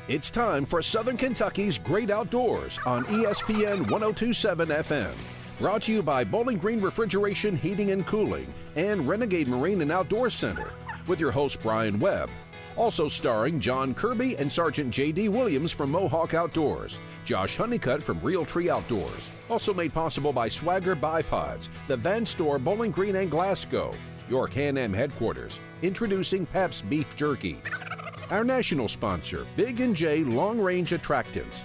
It's time for Southern Kentucky's Great Outdoors on ESPN 1027 FM. Brought to you by Bowling Green Refrigeration, Heating and Cooling and Renegade Marine and Outdoor Center. With your host, Brian Webb. Also starring John Kirby and Sergeant J.D. Williams from Mohawk Outdoors. Josh Honeycutt from Realtree Outdoors. Also made possible by Swagger Bipods, the Van Store Bowling Green and Glasgow. Your Can-Am headquarters. Introducing Pabst Beef Jerky. Our national sponsor, Big & J Long Range Attractants.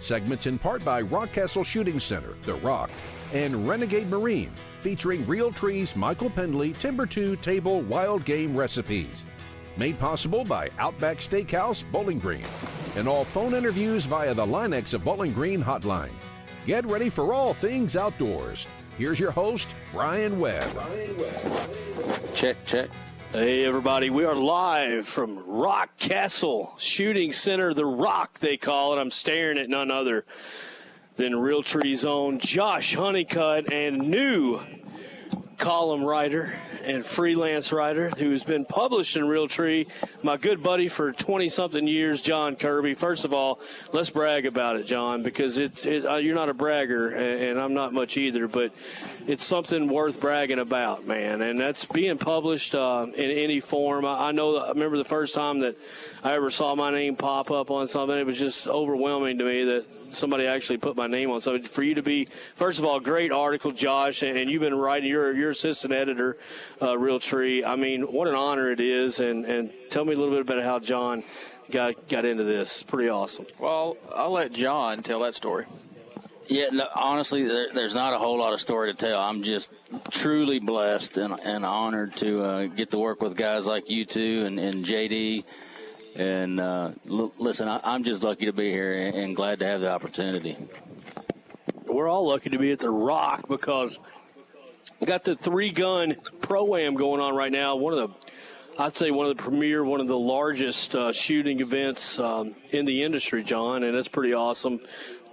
Segments in part by Rockcastle Shooting Center, The Rock, and Renegade Marine, featuring Realtree's Michael Pendley Timber 2 Table Wild Game Recipes. Made possible by Outback Steakhouse, Bowling Green. And all phone interviews via the Linex of Bowling Green hotline. Get ready for all things outdoors. Here's your host, Brian Webb. Check. Hey, everybody. We are live from Rockcastle Shooting Center, The Rock, they call it. I'm staring at none other than Realtree's own Josh Honeycutt and new column writer and freelance writer who's been published in Realtree, my good buddy for 20-something years, John Kirby. First of all, let's brag about it, John, because you're not a bragger, and I'm not much either, but it's something worth bragging about, man, and that's being published in any form. I remember the first time that I ever saw my name pop up on something. It was just overwhelming to me that somebody actually put my name on something. For you to be, first of all, great article, Josh, and you've been writing, you're assistant editor, Realtree. I mean, what an honor it is, and tell me a little bit about how John got into this. Pretty awesome. Well, I'll let John tell that story. Yeah, no, honestly, there's not a whole lot of story to tell. I'm just truly blessed and honored to get to work with guys like you two and JD. And listen, I'm just lucky to be here and glad to have the opportunity. We're all lucky to be at The Rock because we got the three-gun Pro-Am going on right now. I'd say one of the premier, one of the largest shooting events in the industry, John, and it's pretty awesome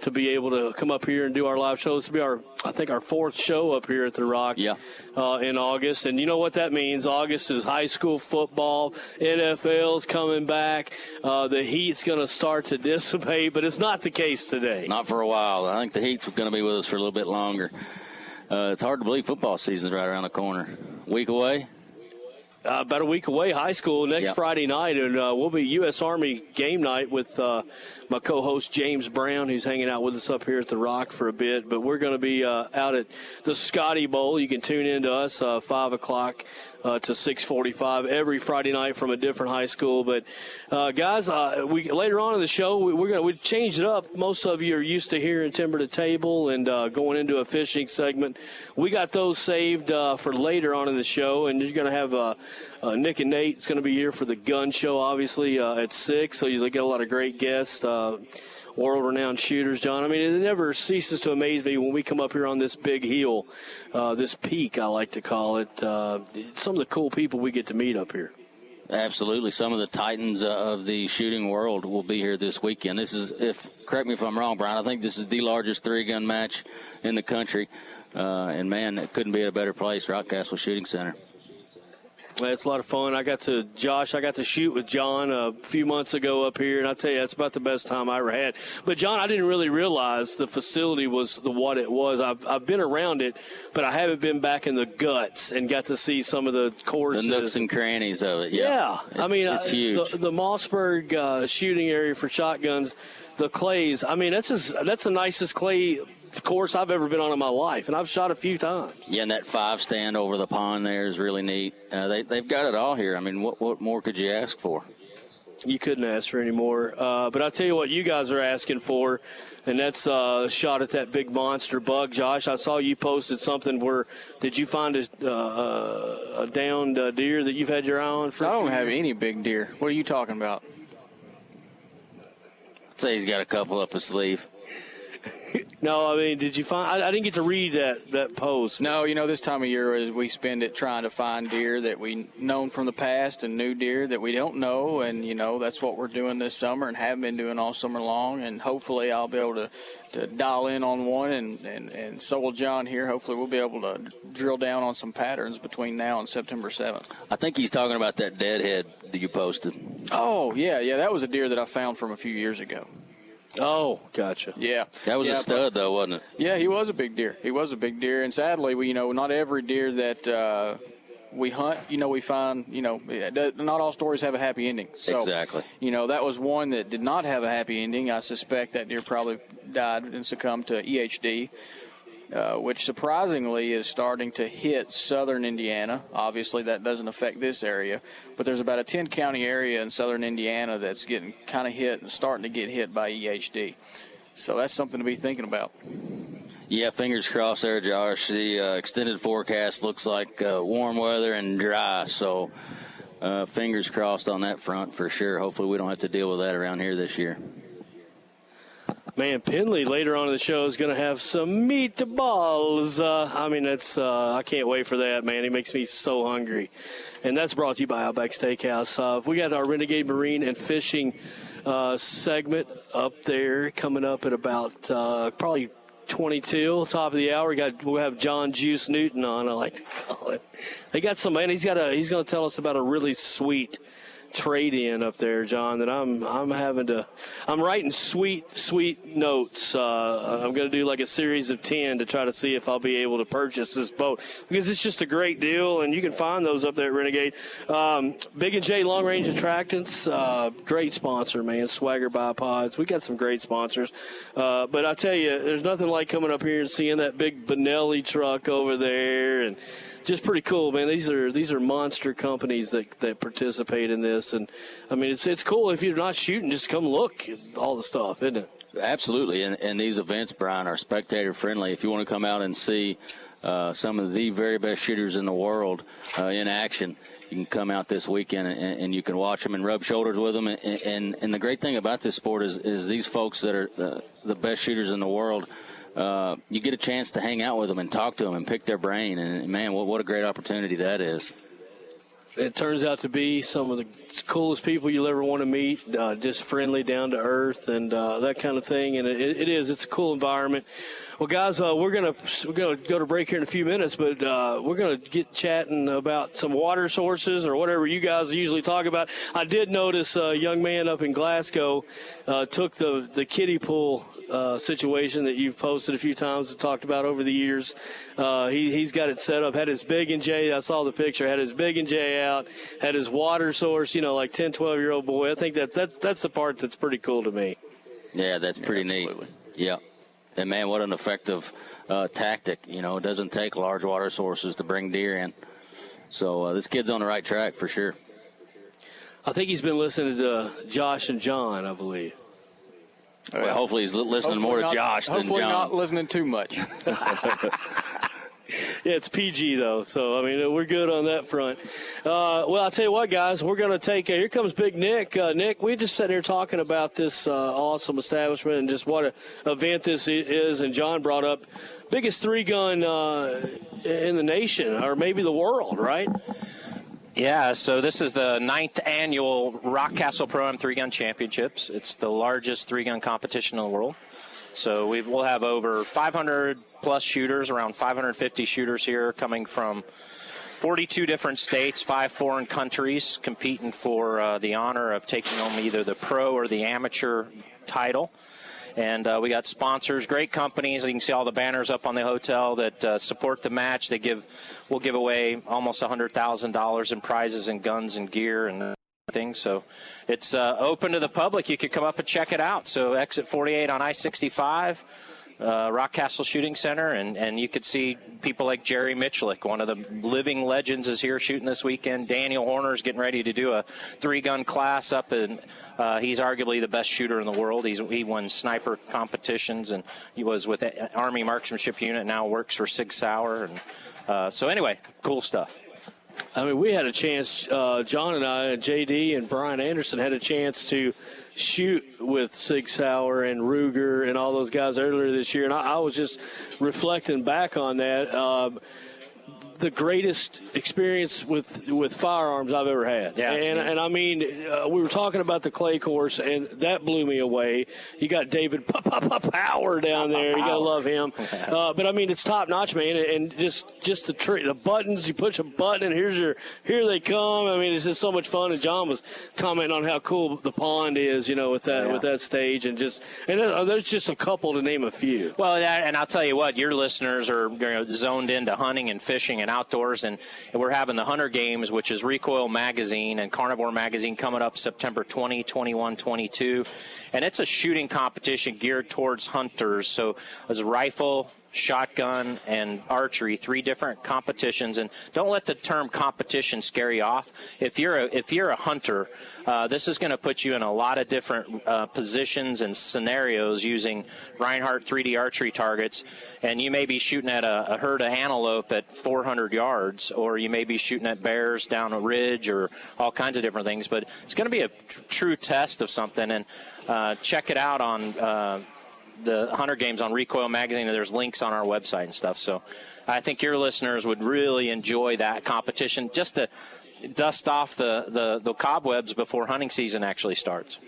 to be able to come up here and do our live show. This will be I think our fourth show up here at The Rock in August. And you know what that means. August is high school football. NFL's coming back. The heat's going to start to dissipate, but it's not the case today. Not for a while. I think the heat's going to be with us for a little bit longer. It's hard to believe football season's right around the corner. Week away? About a week away, high school, next Friday night, and we'll be U.S. Army game night with my co-host James Brown, who's hanging out with us up here at The Rock for a bit. But we're going to be out at the Scotty Bowl. You can tune in to us 5 o'clock to 6:45 every Friday night from a different high school. But guys, we later on in the show we changed it up. Most of you are used to hearing Timber to Table and going into a fishing segment. We got those saved for later on in the show, and you're going to have Nick and Nate is going to be here for the gun show, obviously, at 6. So you get a lot of great guests, world-renowned shooters, John. I mean, it never ceases to amaze me when we come up here on this big hill, this peak, I like to call it. Some of the cool people we get to meet up here. Absolutely. Some of the titans of the shooting world will be here this weekend. This is, correct me if I'm wrong, Brian, I think this is the largest three-gun match in the country. And, man, it couldn't be at a better place, Rockcastle Shooting Center. It's a lot of fun. I got to shoot with John a few months ago up here, and I tell you, that's about the best time I ever had. But, John, I didn't really realize the facility was what it was. I've been around it, but I haven't been back in the guts and got to see some of the courses. The nooks and crannies of it, yeah. I mean, it's huge. The Mossberg shooting area for shotguns, the clays, I mean, that's the nicest clay course I've ever been on in my life, and I've shot a few times. Yeah, and that 5 stand over the pond there is really neat. They've got it all here. I mean, what more could you ask for? You couldn't ask for any more. But I'll tell you what you guys are asking for, and that's a shot at that big monster buck. Josh, I saw you posted something where did you find a downed deer that you've had your eye on for? I don't have any big deer. What are you talking about? I'd say he's got a couple up his sleeve. No, I mean, did you find? I didn't get to read that post. No, this time of year we spend it trying to find deer that we known from the past and new deer that we don't know, and that's what we're doing this summer and have been doing all summer long. And hopefully, I'll be able to dial in on one, and so will John here. Hopefully, we'll be able to drill down on some patterns between now and September 7th. I think he's talking about that deadhead that you posted. Oh, yeah, that was a deer that I found from a few years ago. Oh, gotcha. Yeah. That was a stud, though, wasn't it? Yeah, he was a big deer. And sadly, not every deer that we hunt, we find, not all stories have a happy ending. So, exactly. That was one that did not have a happy ending. I suspect that deer probably died and succumbed to EHD. Which surprisingly is starting to hit southern Indiana. Obviously, that doesn't affect this area, but there's about a 10-county area in southern Indiana that's getting kind of hit and starting to get hit by EHD. So that's something to be thinking about. Yeah, fingers crossed there, Josh. The extended forecast looks like warm weather and dry, so fingers crossed on that front for sure. Hopefully we don't have to deal with that around here this year. Man, Penley later on in the show is going to have some meatballs. I can't wait for that, man. He makes me so hungry. And that's brought to you by Outback Steakhouse. We got our Renegade Marine and Fishing segment up there coming up at about probably 22, top of the hour. We'll have John Juice Newton on, I like to call it. They got some, man. He's going to tell us about a really sweet trade-in up there, John, that I'm writing sweet notes. I'm going to do like a series of 10 to try to see if I'll be able to purchase this boat, because it's just a great deal, and you can find those up there at Renegade. Big & J Long Range Attractants, great sponsor, man. Swagger Bipods. We got some great sponsors. But I tell you, there's nothing like coming up here and seeing that big Benelli truck over there, and just pretty cool, man. These are monster companies that participate in this, and I mean it's cool. If you're not shooting, just come look at all the stuff, isn't it? Absolutely, and these events, Brian, are spectator friendly. If you want to come out and see some of the very best shooters in the world in action, you can come out this weekend and you can watch them and rub shoulders with them. And the great thing about this sport is these folks that are the best shooters in the world. You get a chance to hang out with them and talk to them and pick their brain. And, man, what a great opportunity that is. It turns out to be some of the coolest people you'll ever want to meet, just friendly, down to earth, and that kind of thing. And it's a cool environment. Well, guys, we're gonna go to break here in a few minutes, but we're gonna get chatting about some water sources or whatever you guys usually talk about. I did notice a young man up in Glasgow took the kiddie pool situation that you've posted a few times and talked about over the years. He's got it set up, had his Big & J, I saw the picture, had his Big & J out, had his water source, like 10, 12-year-old boy. I think that's the part that's pretty cool to me. Yeah, that's pretty neat. Yeah. And, man, what an effective tactic. It doesn't take large water sources to bring deer in. So this kid's on the right track for sure. I think he's been listening to Josh and John, I believe. Well, hopefully he's listening more to Josh than John. Hopefully not listening too much. Yeah, it's PG, though, so, I mean, we're good on that front. Well, I'll tell you what, guys, we're going to take here comes Big Nick. Nick, we just sat here talking about this awesome establishment and just what an event this is, and John brought up biggest three-gun in the nation, or maybe the world, right? Yeah, so this is the 9th annual Rock Castle Pro-Am 3-Gun Championships. It's the largest 3-gun competition in the world. So we'll have over 500-plus shooters, around 550 shooters here coming from 42 different states, 5 foreign countries, competing for the honor of taking home either the pro or the amateur title. And we got sponsors, great companies. You can see all the banners up on the hotel that support the match. We'll give away almost $100,000 in prizes and guns and gear and things. So it's open to the public. You could come up and check it out. So exit 48 on I-65. Rock Castle Shooting Center, and you could see people like Jerry Michlik, one of the living legends, is here shooting this weekend. Daniel Horner's getting ready to do a 3-gun class up, and he's arguably the best shooter in the world. He won sniper competitions, and he was with the Army Marksmanship Unit, now works for Sig Sauer. And so anyway, cool stuff. I mean, we had a chance, John and I, and JD and Brian Anderson had a chance to shoot with Sig Sauer and Ruger and all those guys earlier this year, and I was just reflecting back on that. the greatest experience with firearms I've ever had. Yeah, and I mean, we were talking about the clay course, and that blew me away. You got David Power down there. You got to love him. But I mean, it's top notch, man. And just the buttons. You push a button, and here they come. I mean, it's just so much fun. And John was commenting on how cool the pond is, with that stage, and there's just a couple to name a few. Well, and I'll tell you what, your listeners are zoned into hunting and fishing and outdoors, and we're having the Hunter Games, which is Recoil Magazine and Carnivore Magazine, coming up September 20, 21, 22, and it's a shooting competition geared towards hunters. So it's rifle, shotgun, and archery, 3 different competitions. And don't let the term competition scare you off. If you're a hunter, this is going to put you in a lot of different positions and scenarios using Reinhardt 3D archery targets, and you may be shooting at a herd of antelope at 400 yards, or you may be shooting at bears down a ridge, or all kinds of different things. But it's going to be a true test of something, and check it out on the Hunter Games on Recoil Magazine, and there's links on our website and stuff. So I think your listeners would really enjoy that competition, just to dust off the cobwebs before hunting season actually starts.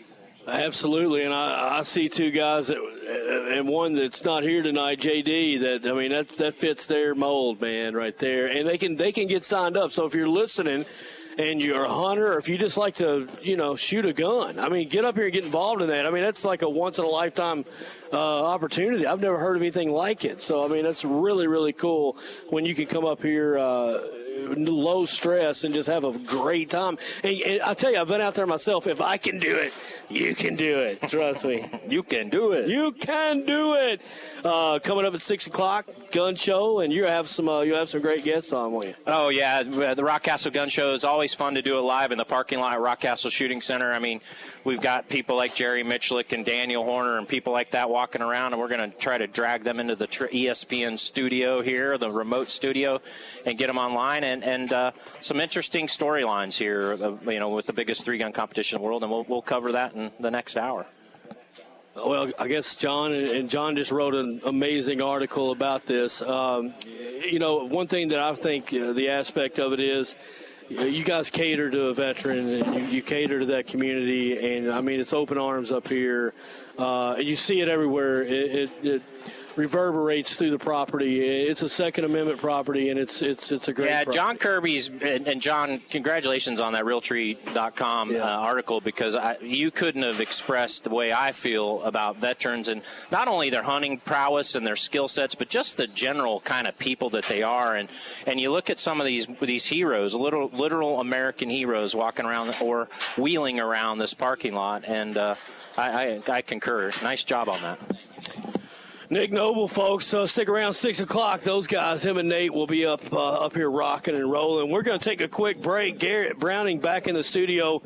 Absolutely, and I see 2 guys and one that's not here tonight, JD. That fits their mold, man, right there. And they can get signed up. So if you're listening and you're a hunter, or if you just like to, shoot a gun, get up here and get involved in that. That's like a once-in-a-lifetime opportunity. I've never heard of anything like it. So, that's really, really cool when you can come up here low stress and just have a great time. And I tell you, I've been out there myself. If I can do it, you can do it. Trust me. You can do it. You can do it. Coming up at 6 o'clock, gun show, and you'll have some great guests on, won't you? Oh, yeah. The Rock Castle Gun Show is always fun to do it live in the parking lot at Rock Castle Shooting Center. We've got people like Jerry Mitchlick and Daniel Horner and people like that walking around, and we're going to try to drag them into the ESPN studio here, the remote studio, and get them online, and some interesting storylines here, with the biggest 3-gun competition in the world, and we'll cover that in the next hour. Well, I guess John just wrote an amazing article about this. One thing that I think the aspect of it is, you guys cater to a veteran, and you cater to that community, and it's open arms up here, and you see it everywhere. It reverberates through the property. It's a Second Amendment property, and it's a great property. John Kirby's, and John, congratulations on that Realtree.com article, because you couldn't have expressed the way I feel about veterans, and not only their hunting prowess and their skill sets, but just the general kind of people that they are. And you look at some of these heroes, literal American heroes, walking around or wheeling around this parking lot, and I concur. Nice job on that. Nick Noble, folks, stick around 6 o'clock. Those guys, him and Nate, will be up here rocking and rolling. We're going to take a quick break. Garrett Browning back in the studio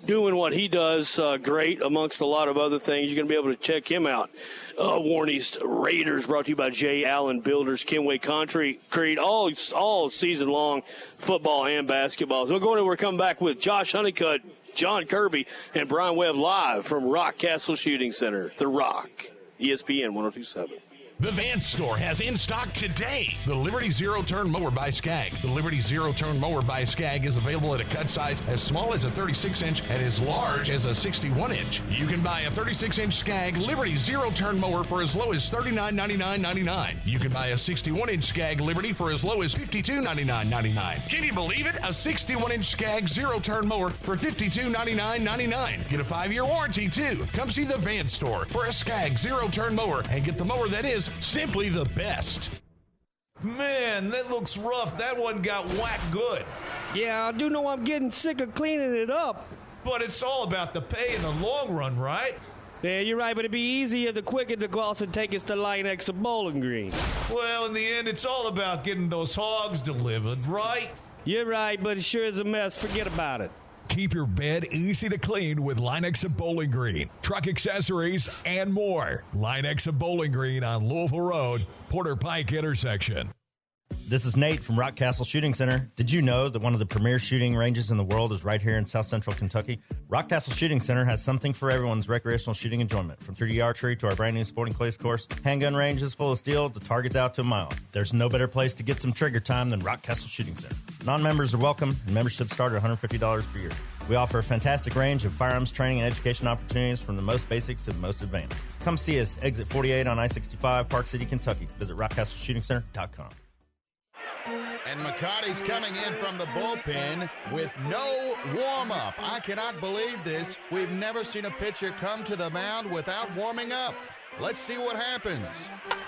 doing what he does great, amongst a lot of other things. You're going to be able to check him out. Warren East Raiders, brought to you by J. Allen Builders, Kenway Concrete, all season long, football and basketball. So we're coming back with Josh Honeycutt, John Kirby, and Brian Webb live from Rock Castle Shooting Center, The Rock. ESPN 102.7. The Vance store has in stock today the Liberty Zero-Turn Mower by Skag. The Liberty Zero-Turn Mower by Skag is available at a cut size as small as a 36-inch and as large as a 61-inch. You can buy a 36-inch Skag Liberty Zero-Turn Mower for as low as $39.99.99. You can buy a 61-inch Skag Liberty for as low as $52.99.99. Can you believe it? A 61-inch Skag Zero-Turn Mower for $52.99.99. Get a 5-year warranty, too. Come see the Vance store for a Skag Zero-Turn Mower and get the mower that is simply the best. Man, that looks rough. That one got whacked good. Yeah, I do know I'm getting sick of cleaning it up. But it's all about the pay in the long run, right? Yeah, you're right, but it'd be easier to quicker to go out and take us to Line-X of Bowling Green. Well, in the end, it's all about getting those hogs delivered, right? You're right, but it sure is a mess. Forget about it. Keep your bed easy to clean with Line-X of Bowling Green, truck accessories, and more. Line-X of Bowling Green on Louisville Road, Porter Pike intersection. This is Nate from Rock Castle Shooting Center. Did you know that one of the premier shooting ranges in the world is right here in South Central Kentucky? Rock Castle Shooting Center has something for everyone's recreational shooting enjoyment. From 3D archery to our brand new sporting clays course, handgun ranges full of steel to targets out to a mile. There's no better place to get some trigger time than Rock Castle Shooting Center. Non-members are welcome, and memberships start at $150 per year. We offer a fantastic range of firearms training and education opportunities from the most basic to the most advanced. Come see us, exit 48 on I-65, Park City, Kentucky. Visit rockcastleshootingcenter.com. And McCarty's coming in from the bullpen with no warm-up. I cannot believe this. We've never seen a pitcher come to the mound without warming up. Let's see what happens.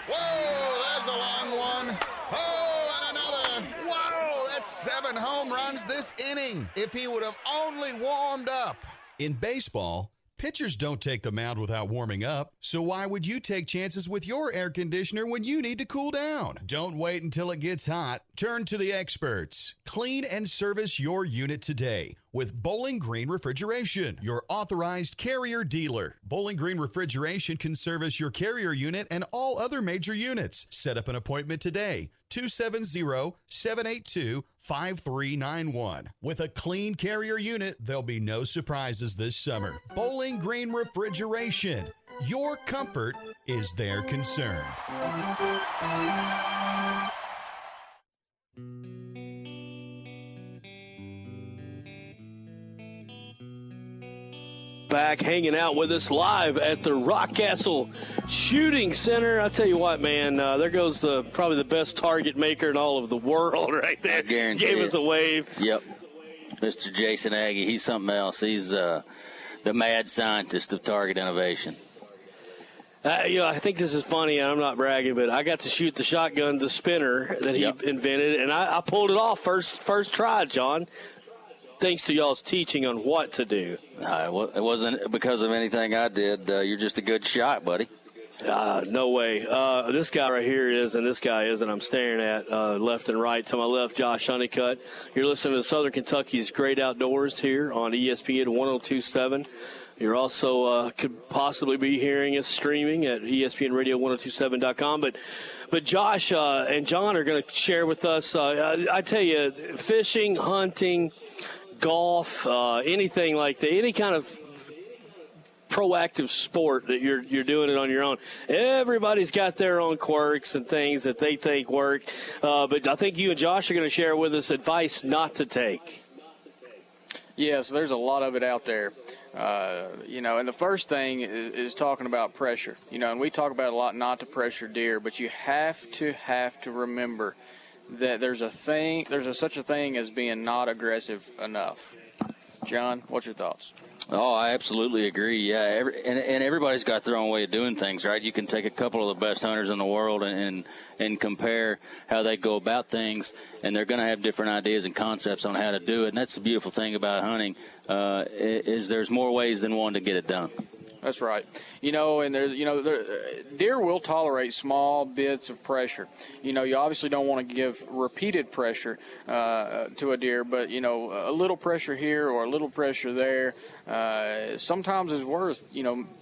Whoa, there's a long one. Oh, and another. Whoa, that's 7 home runs this inning. If he would have only warmed up. In baseball, pitchers don't take the mound without warming up, so why would you take chances with your air conditioner when you need to cool down? Don't wait until it gets hot. Turn to the experts. Clean and service your unit today with Bowling Green Refrigeration, your authorized Carrier dealer. Bowling Green Refrigeration can service your Carrier unit and all other major units. Set up an appointment today. 270-782-5391. With a clean Carrier unit, there'll be no surprises this summer. Bowling Green Refrigeration. Your comfort is their concern. Back hanging out with us live at the Rock Castle Shooting Center. I tell you what, man, there goes probably the best target maker in all of the world right there. I guarantee Gave us a wave. Yep. Mr. Jason Aggie, he's something else. He's the mad scientist of target innovation. I think this is funny, and I'm not bragging, but I got to shoot the shotgun, the spinner that he invented, and I pulled it off first try, John. Thanks to y'all's teaching on what to do. It wasn't because of anything I did. You're just a good shot, buddy. No way. This guy right here is, and this guy isn't. I'm staring at left and right. To my left, Josh Honeycutt. You're listening to Southern Kentucky's Great Outdoors here on ESPN 102.7. You're also could possibly be hearing us streaming at ESPNRadio1027.com. But Josh and John are going to share with us, I tell you, fishing, hunting, golf, anything like that, any kind of proactive sport that you're doing it on your own. Everybody's got their own quirks and things that they think work. But I think you and Josh are going to share with us advice not to take. Yes, there's a lot of it out there. And the first thing is talking about pressure. And we talk about a lot not to pressure deer, but you have to remember that there's such a thing as being not aggressive enough. John, what's your thoughts? Oh, I absolutely agree. Yeah, and everybody's got their own way of doing things, right? You can take a couple of the best hunters in the world and compare how they go about things, and they're going to have different ideas and concepts on how to do it. And that's the beautiful thing about hunting is there's more ways than one to get it done. That's right. And deer will tolerate small bits of pressure. You obviously don't want to give repeated pressure to a deer, but, a little pressure here or a little pressure there sometimes is worth,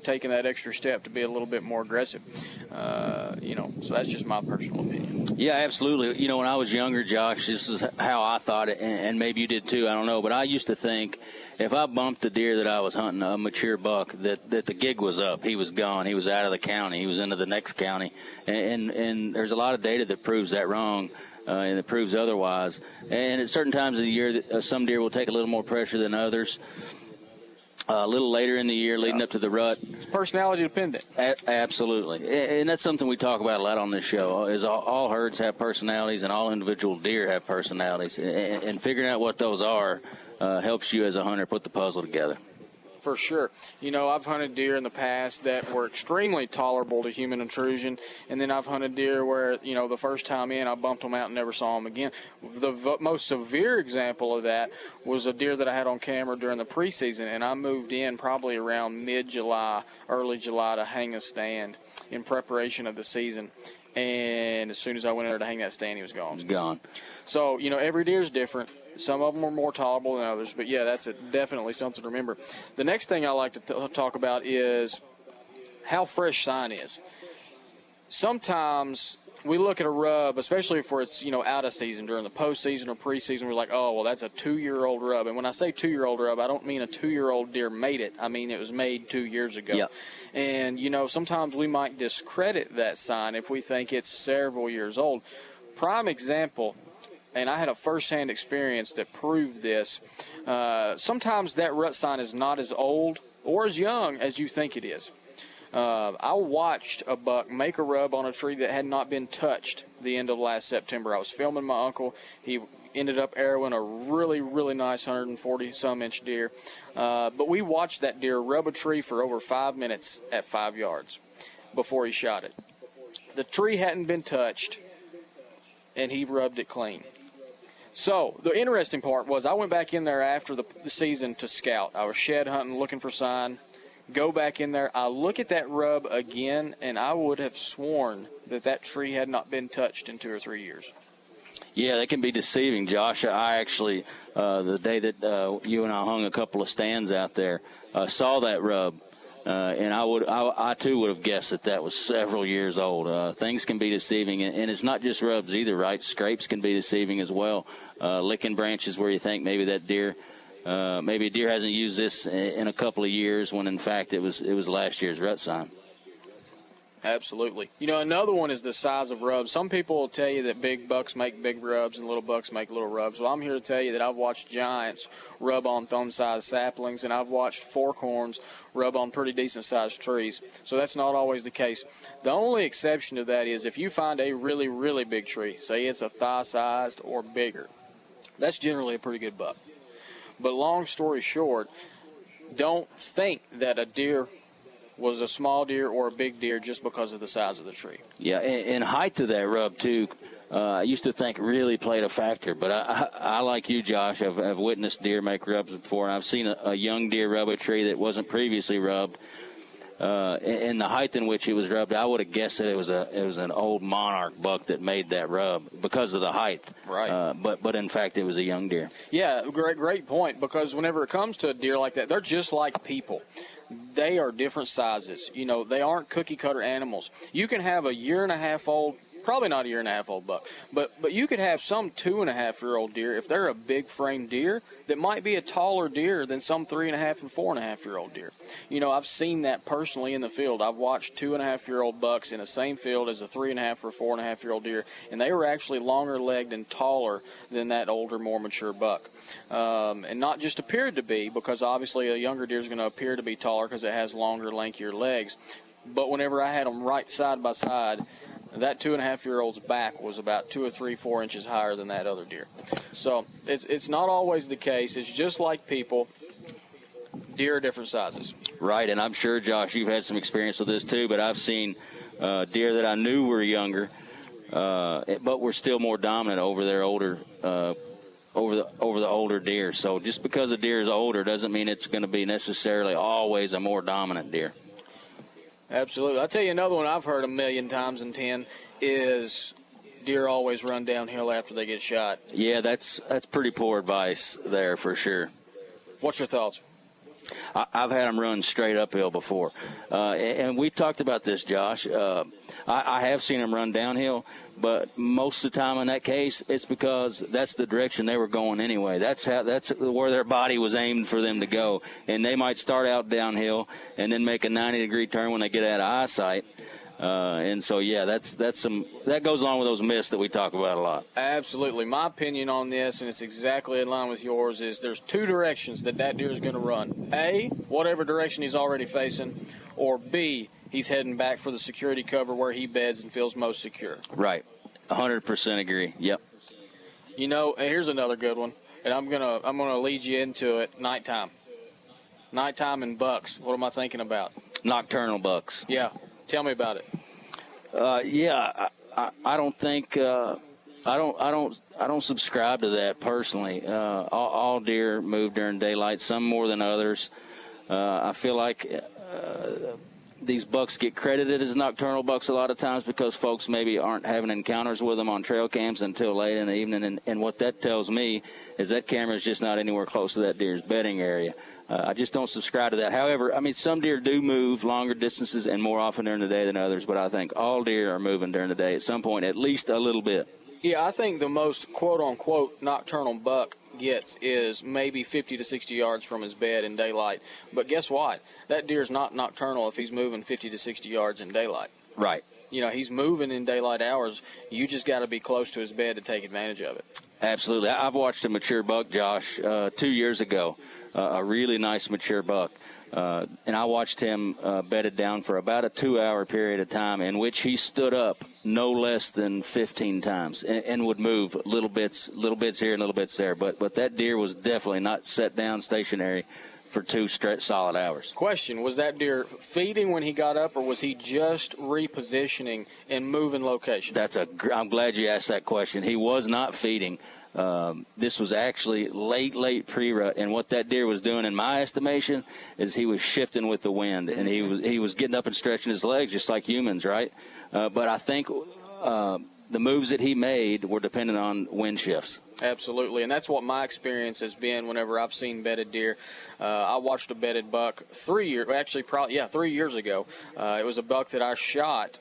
taking that extra step to be a little bit more aggressive. So that's just my personal opinion. Yeah, absolutely. When I was younger, Josh, this is how I thought it, and maybe you did too, I don't know, but I used to think if I bumped the deer that I was hunting, a mature buck, that the gig was up. He was gone. He was out of the county. He was into the next county. And there's a lot of data that proves that wrong and it proves otherwise. And at certain times of the year, some deer will take a little more pressure than others. A little later in the year, leading up to the rut. It's personality dependent. Absolutely. And that's something we talk about a lot on this show, is all herds have personalities and all individual deer have personalities. And figuring out what those are helps you as a hunter put the puzzle together. For sure. I've hunted deer in the past that were extremely tolerable to human intrusion, and then I've hunted deer where, the first time in, I bumped them out and never saw them again. The most severe example of that was a deer that I had on camera during the preseason, and I moved in probably around mid-July, early July to hang a stand in preparation of the season. And as soon as I went in there to hang that stand, he was gone. He was gone. So, every deer is different. Some of them are more tolerable than others, but yeah, that's definitely something to remember. The next thing I like to talk about is how fresh sign is. Sometimes we look at a rub, especially if it's, out of season during the postseason or preseason, we're like, oh, well, that's a 2-year-old rub. And when I say 2-year-old rub, I don't mean a 2-year-old deer made it. I mean it was made 2 years ago. Yep. And, sometimes we might discredit that sign if we think it's several years old. Prime example, and I had a first-hand experience that proved this, sometimes that rut sign is not as old or as young as you think it is. I watched a buck make a rub on a tree that had not been touched the end of last September. I was filming my uncle. He ended up arrowing a really, really nice 140-some-inch deer. But we watched that deer rub a tree for over 5 minutes at 5 yards before he shot it. The tree hadn't been touched, and he rubbed it clean. So the interesting part was I went back in there after the season to scout. I was shed hunting, looking for sign. Go back in there. I look at that rub again, and I would have sworn that tree had not been touched in 2 or 3 years. Yeah, they can be deceiving, Josh. I actually, the day that you and I hung a couple of stands out there, saw that rub, and I too would have guessed that was several years old. Things can be deceiving, and it's not just rubs either, right? Scrapes can be deceiving as well. Licking branches where you think maybe that deer. Maybe a deer hasn't used this in a couple of years when, in fact, it was last year's rut sign. Absolutely. Another one is the size of rubs. Some people will tell you that big bucks make big rubs and little bucks make little rubs. Well, I'm here to tell you that I've watched giants rub on thumb-sized saplings, and I've watched forkhorns rub on pretty decent-sized trees. So that's not always the case. The only exception to that is if you find a really, really big tree, say it's a thigh-sized or bigger, that's generally a pretty good buck. But long story short, don't think that a deer was a small deer or a big deer just because of the size of the tree. Yeah, and height of that rub, too, I used to think really played a factor. But I like you, Josh, I've witnessed deer make rubs before, and I've seen a young deer rub a tree that wasn't previously rubbed. And the height in which it was rubbed, I would have guessed that it was an old monarch buck that made that rub because of the height. Right. But in fact, it was a young deer. Yeah, great point. Because whenever it comes to a deer like that, they're just like people. They are different sizes. They aren't cookie cutter animals. You can have a 1.5-year-old. Probably not a 1.5-year-old buck, but you could have some 2.5-year-old deer if they're a big frame deer that might be a taller deer than some 3.5 and 4.5-year-old deer. I've seen that personally in the field. I've watched 2.5-year-old bucks in the same field as a 3.5 or 4.5-year-old deer, and they were actually longer legged and taller than that older, more mature buck. And not just appeared to be, because obviously a younger deer is going to appear to be taller because it has longer, lankier legs. But whenever I had them right side by side, that 2.5-year-old's back was about 2 or 3, 4 inches higher than that other deer. So it's not always the case. It's just like people. Deer are different sizes. Right, and I'm sure, Josh, you've had some experience with this too, but I've seen deer that I knew were younger, but were still more dominant over their older over the older deer. So just because a deer is older doesn't mean it's going to be necessarily always a more dominant deer. Absolutely. I'll tell you another one I've heard 1,000,000 times in 10 is deer always run downhill after they get shot. Yeah, that's pretty poor advice there for sure. What's your thoughts? I've had them run straight uphill before. And we talked about this, Josh. I have seen them run downhill, but most of the time in that case, it's because that's the direction they were going anyway. That's where their body was aimed for them to go. And they might start out downhill and then make a 90-degree turn when they get out of eyesight. And so, yeah, that goes along with those myths that we talk about a lot. Absolutely. My opinion on this, and it's exactly in line with yours, is there's 2 directions that deer is going to run. A, whatever direction he's already facing, or B, he's heading back for the security cover where he beds and feels most secure. Right. 100% agree. Yep. Here's another good one, and I'm gonna lead you into it. Nighttime and bucks. What am I thinking about? Nocturnal bucks. Yeah. Tell me about it. I don't think I don't subscribe to that personally. All deer move during daylight, some more than others. I feel like these bucks get credited as nocturnal bucks a lot of times because folks maybe aren't having encounters with them on trail cams until late in the evening. And what that tells me is that camera is just not anywhere close to that deer's bedding area. I just don't subscribe to that. However, I mean, some deer do move longer distances and more often during the day than others, but I think all deer are moving during the day at some point, at least a little bit. Yeah, I think the most quote-unquote nocturnal buck gets is maybe 50 to 60 yards from his bed in daylight. But guess what? That deer's not nocturnal if he's moving 50 to 60 yards in daylight. Right. You know, he's moving in daylight hours. You just got to be close to his bed to take advantage of it. Absolutely. I've watched a mature buck, Josh, 2 years ago, a really nice mature buck. And I watched him bedded down for about a 2-hour period of time in which he stood up no less than 15 times and would move little bits here and little bits there. But that deer was definitely not set down stationary for 2 straight solid hours. Question, was that deer feeding when he got up, or was he just repositioning and moving location? I'm glad you asked that question. He was not feeding. This was actually late pre-rut, and what that deer was doing, in my estimation, is he was shifting with the wind, and he was getting up and stretching his legs just like humans, right? But I think the moves that he made were dependent on wind shifts. Absolutely, and that's what my experience has been whenever I've seen bedded deer. I watched a bedded buck 3 years ago. It was a buck that I shot,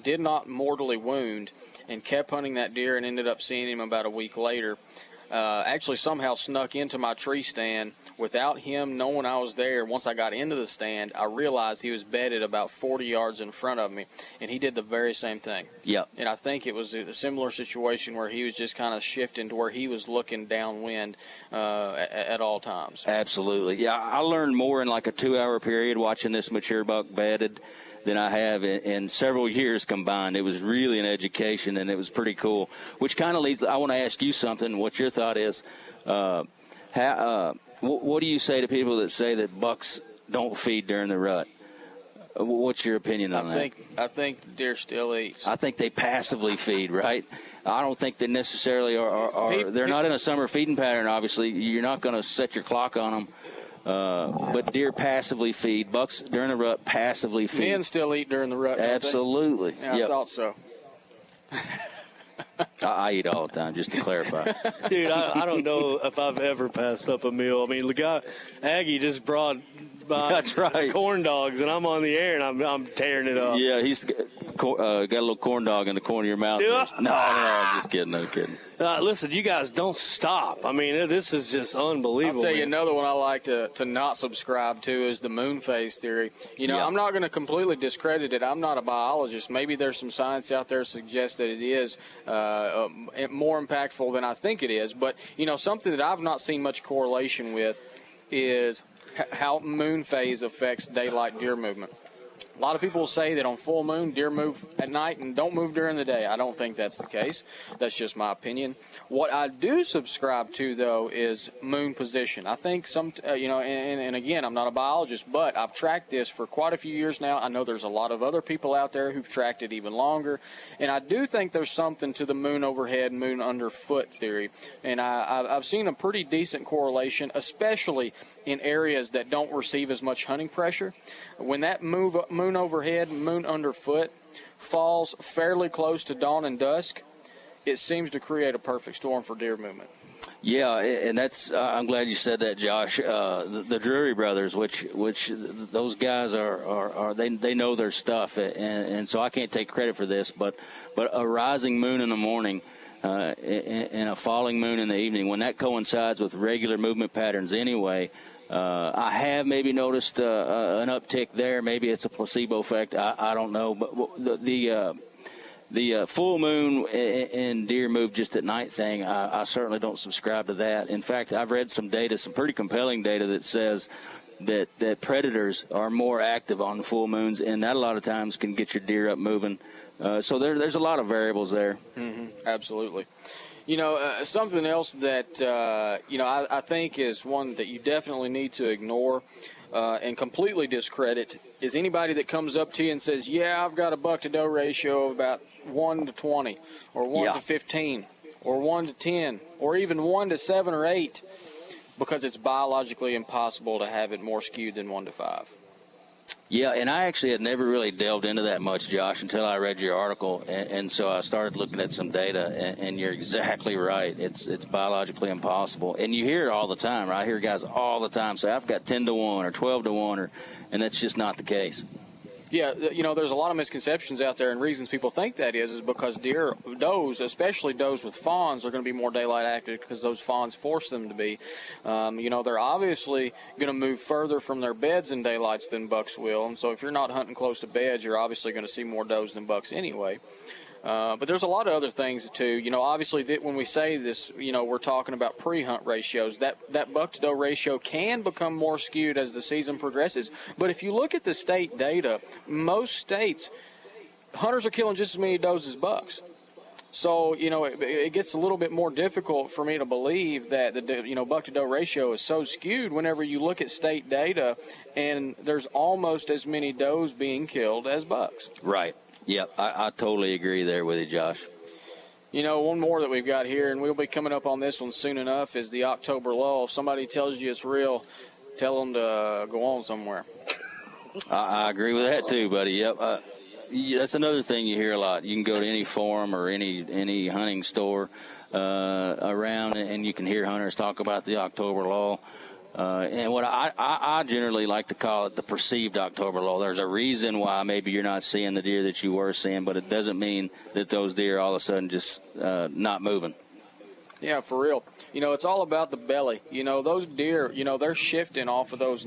did not mortally wound, and kept hunting that deer and ended up seeing him about a week later. Actually somehow snuck into my tree stand without him knowing I was there. Once I got into the stand, I realized he was bedded about 40 yards in front of me, and he did the very same thing. Yep. And I think it was a similar situation where he was just kind of shifting to where he was looking downwind at all times. Absolutely. Yeah, I learned more in like a 2-hour period watching this mature buck bedded than I have in several years combined. It was really an education, and it was pretty cool. Which kind of leads, I want to ask you something, what your thought is. What do you say to people that say that bucks don't feed during the rut? What's your opinion on that? I think the deer still eats. I think they passively feed, right? I don't think they necessarily are they're not in a summer feeding pattern, obviously. You're not going to set your clock on them. But deer passively feed. Bucks during the rut passively feed. Men still eat during the rut. Absolutely. Yeah, I thought so. I eat all the time, just to clarify. Dude, I don't know if I've ever passed up a meal. I mean, the guy, Aggie, just brought That's right. corn dogs, and I'm on the air, and I'm tearing it up. Yeah, he's got a little corn dog in the corner of your mouth. Yeah. No, I'm just kidding. No kidding. Listen, you guys don't stop. I mean, this is just unbelievable. I'll tell you another one I like to not subscribe to is the moon phase theory. You know, I'm not going to completely discredit it. I'm not a biologist. Maybe there's some science out there that suggests that it is more impactful than I think it is. But, you know, something that I've not seen much correlation with is how moon phase affects daylight deer movement. A lot of people will say that on full moon, deer move at night and don't move during the day. I don't think that's the case. That's just my opinion. What I do subscribe to, though, is moon position. I think and again, I'm not a biologist, but I've tracked this for quite a few years now. I know there's a lot of other people out there who've tracked it even longer. And I do think there's something to the moon overhead, moon underfoot theory. And I've seen a pretty decent correlation, especially in areas that don't receive as much hunting pressure. When that moon overhead, moon underfoot falls fairly close to dawn and dusk, it seems to create a perfect storm for deer movement. Yeah, and that's I'm glad you said that, Josh. The Drury brothers, which those guys are they know their stuff, and so I can't take credit for this, but a rising moon in the morning and a falling moon in the evening, when that coincides with regular movement patterns anyway. I have maybe noticed an uptick there. Maybe it's a placebo effect. I don't know. But the full moon and deer move just at night thing, I certainly don't subscribe to that. In fact, I've read some data, some pretty compelling data that says that predators are more active on full moons, and that a lot of times can get your deer up moving. So there's a lot of variables there. Mm-hmm. Absolutely. You know, something else that, I think is one that you definitely need to ignore and completely discredit is anybody that comes up to you and says, yeah, I've got a buck-to-doe ratio of about 1 to 20 or 1 to 15 or 1 to 10 or even 1 to 7 or 8 because it's biologically impossible to have it more skewed than 1 to 5. Yeah, and I actually had never really delved into that much, Josh, until I read your article, and so I started looking at some data, and you're exactly right. It's biologically impossible, and you hear it all the time. Right? I hear guys all the time say, "I've got 10-1 or 12-1," and that's just not the case. Yeah, there's a lot of misconceptions out there, and reasons people think that is because does, especially does with fawns, are going to be more daylight active because those fawns force them to be. They're obviously going to move further from their beds in daylights than bucks will, and so if you're not hunting close to beds, you're obviously going to see more does than bucks anyway. But there's a lot of other things, too. Obviously, when we say this, we're talking about pre-hunt ratios. That buck-to-doe ratio can become more skewed as the season progresses. But if you look at the state data, most states, hunters are killing just as many does as bucks. So, it gets a little bit more difficult for me to believe that the buck-to-doe ratio is so skewed whenever you look at state data and there's almost as many does being killed as bucks. Right. Yep, I totally agree there with you, Josh. One more that we've got here, and we'll be coming up on this one soon enough, is the October lull. If somebody tells you it's real, tell them to go on somewhere. I agree with that too, buddy. Yep. That's another thing you hear a lot. You can go to any forum or any hunting store around, and you can hear hunters talk about the October lull. And what I generally like to call it the perceived October lull. There's a reason why maybe you're not seeing the deer that you were seeing, but it doesn't mean that those deer all of a sudden just not moving. Yeah, for real. It's all about the belly. Those deer, they're shifting off of those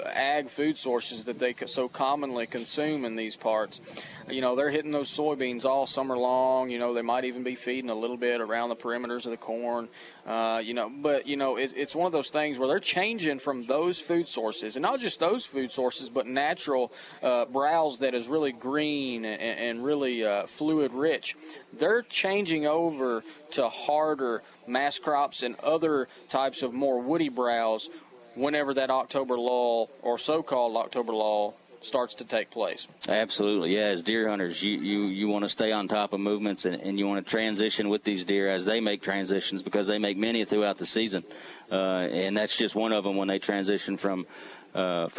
ag food sources that they so commonly consume in these parts. They're hitting those soybeans all summer long. They might even be feeding a little bit around the perimeters of the corn. But it's one of those things where they're changing from those food sources, and not just those food sources, but natural browse that is really green and really fluid rich. They're changing over to harder mass crops and other types of more woody browse whenever that October lull, or so-called October lull, starts to take place. Absolutely, yeah. As deer hunters, you want to stay on top of movements, and you want to transition with these deer as they make transitions, because they make many throughout the season, and that's just one of them when they transition from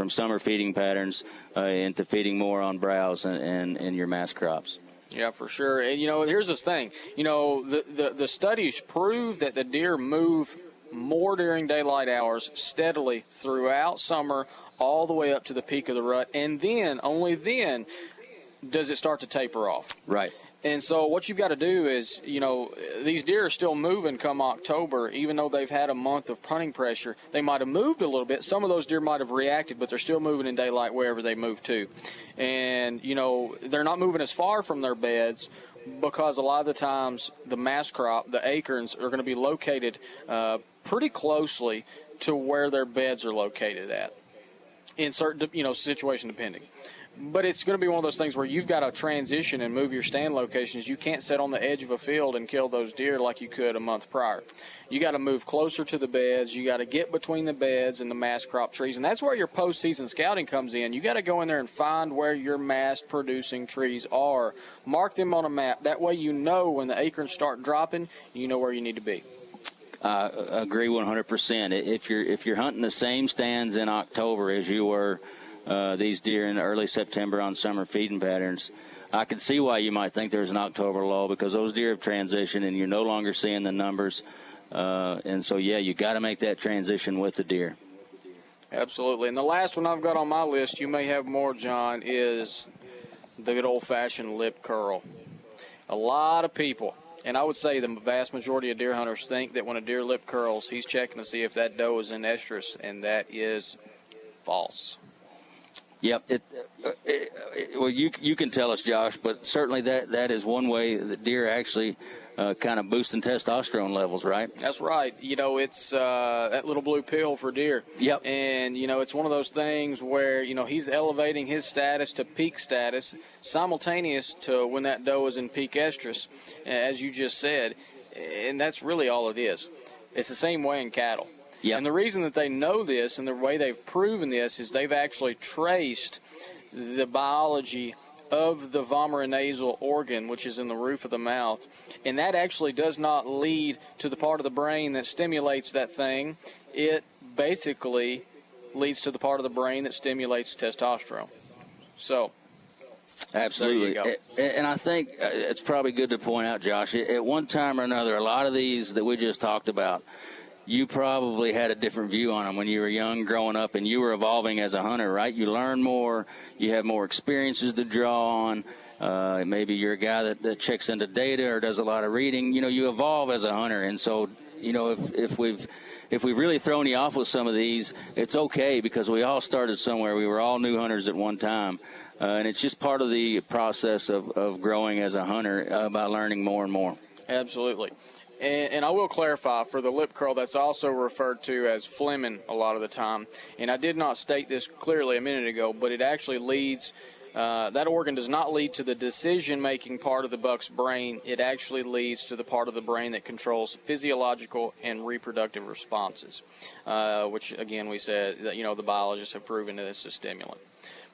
summer feeding patterns into feeding more on browse and your mass crops. Yeah, for sure. And, here's this thing. The studies prove that the deer move more during daylight hours steadily throughout summer all the way up to the peak of the rut, and then, only then, does it start to taper off. Right. And so what you've got to do is, these deer are still moving come October, even though they've had a month of hunting pressure. They might have moved a little bit. Some of those deer might have reacted, but they're still moving in daylight wherever they move to. And, they're not moving as far from their beds because a lot of the times the mass crop, the acorns, are going to be located pretty closely to where their beds are located at, in certain, situation depending. But it's going to be one of those things where you've got to transition and move your stand locations. You can't sit on the edge of a field and kill those deer like you could a month prior. You got to move closer to the beds. You got to get between the beds and the mass crop trees, and that's where your postseason scouting comes in. You got to go in there and find where your mass-producing trees are. Mark them on a map. That way you know when the acorns start dropping, you know where you need to be. I agree 100%. If you're hunting the same stands in October as you were these deer in early September on summer feeding patterns, I can see why you might think there's an October lull, because those deer have transitioned and you're no longer seeing the numbers. And so, yeah, you got to make that transition with the deer. Absolutely. And the last one I've got on my list, you may have more, John, is the good old-fashioned lip curl. A lot of people, and I would say the vast majority of deer hunters, think that when a deer lip curls, he's checking to see if that doe is in estrus, and that is false. Yep. Well, you can tell us, Josh, but certainly that is one way that deer actually kind of boosting testosterone levels, right? That's right. It's that little blue pill for deer. Yep. And, it's one of those things where, he's elevating his status to peak status simultaneous to when that doe is in peak estrus, as you just said. And that's really all it is. It's the same way in cattle. Yep. And the reason that they know this and the way they've proven this is they've actually traced the biology of the vomeronasal organ, which is in the roof of the mouth. And that actually does not lead to the part of the brain that stimulates that thing. It basically leads to the part of the brain that stimulates testosterone. So. Absolutely. There you go. And I think it's probably good to point out, Josh, at one time or another, a lot of these that we just talked about, you probably had a different view on them when you were young growing up and you were evolving as a hunter, right? You learn more, you have more experiences to draw on. Maybe you're a guy that checks into data or does a lot of reading. You evolve as a hunter. And so, if we've really thrown you off with some of these, it's okay because we all started somewhere. We were all new hunters at one time. And it's just part of the process of growing as a hunter by learning more and more. Absolutely. And I will clarify, for the lip curl, that's also referred to as Fleming a lot of the time. And I did not state this clearly a minute ago, but it actually leads, that organ does not lead to the decision-making part of the buck's brain. It actually leads to the part of the brain that controls physiological and reproductive responses, which, again, we said that, the biologists have proven that it's a stimulant.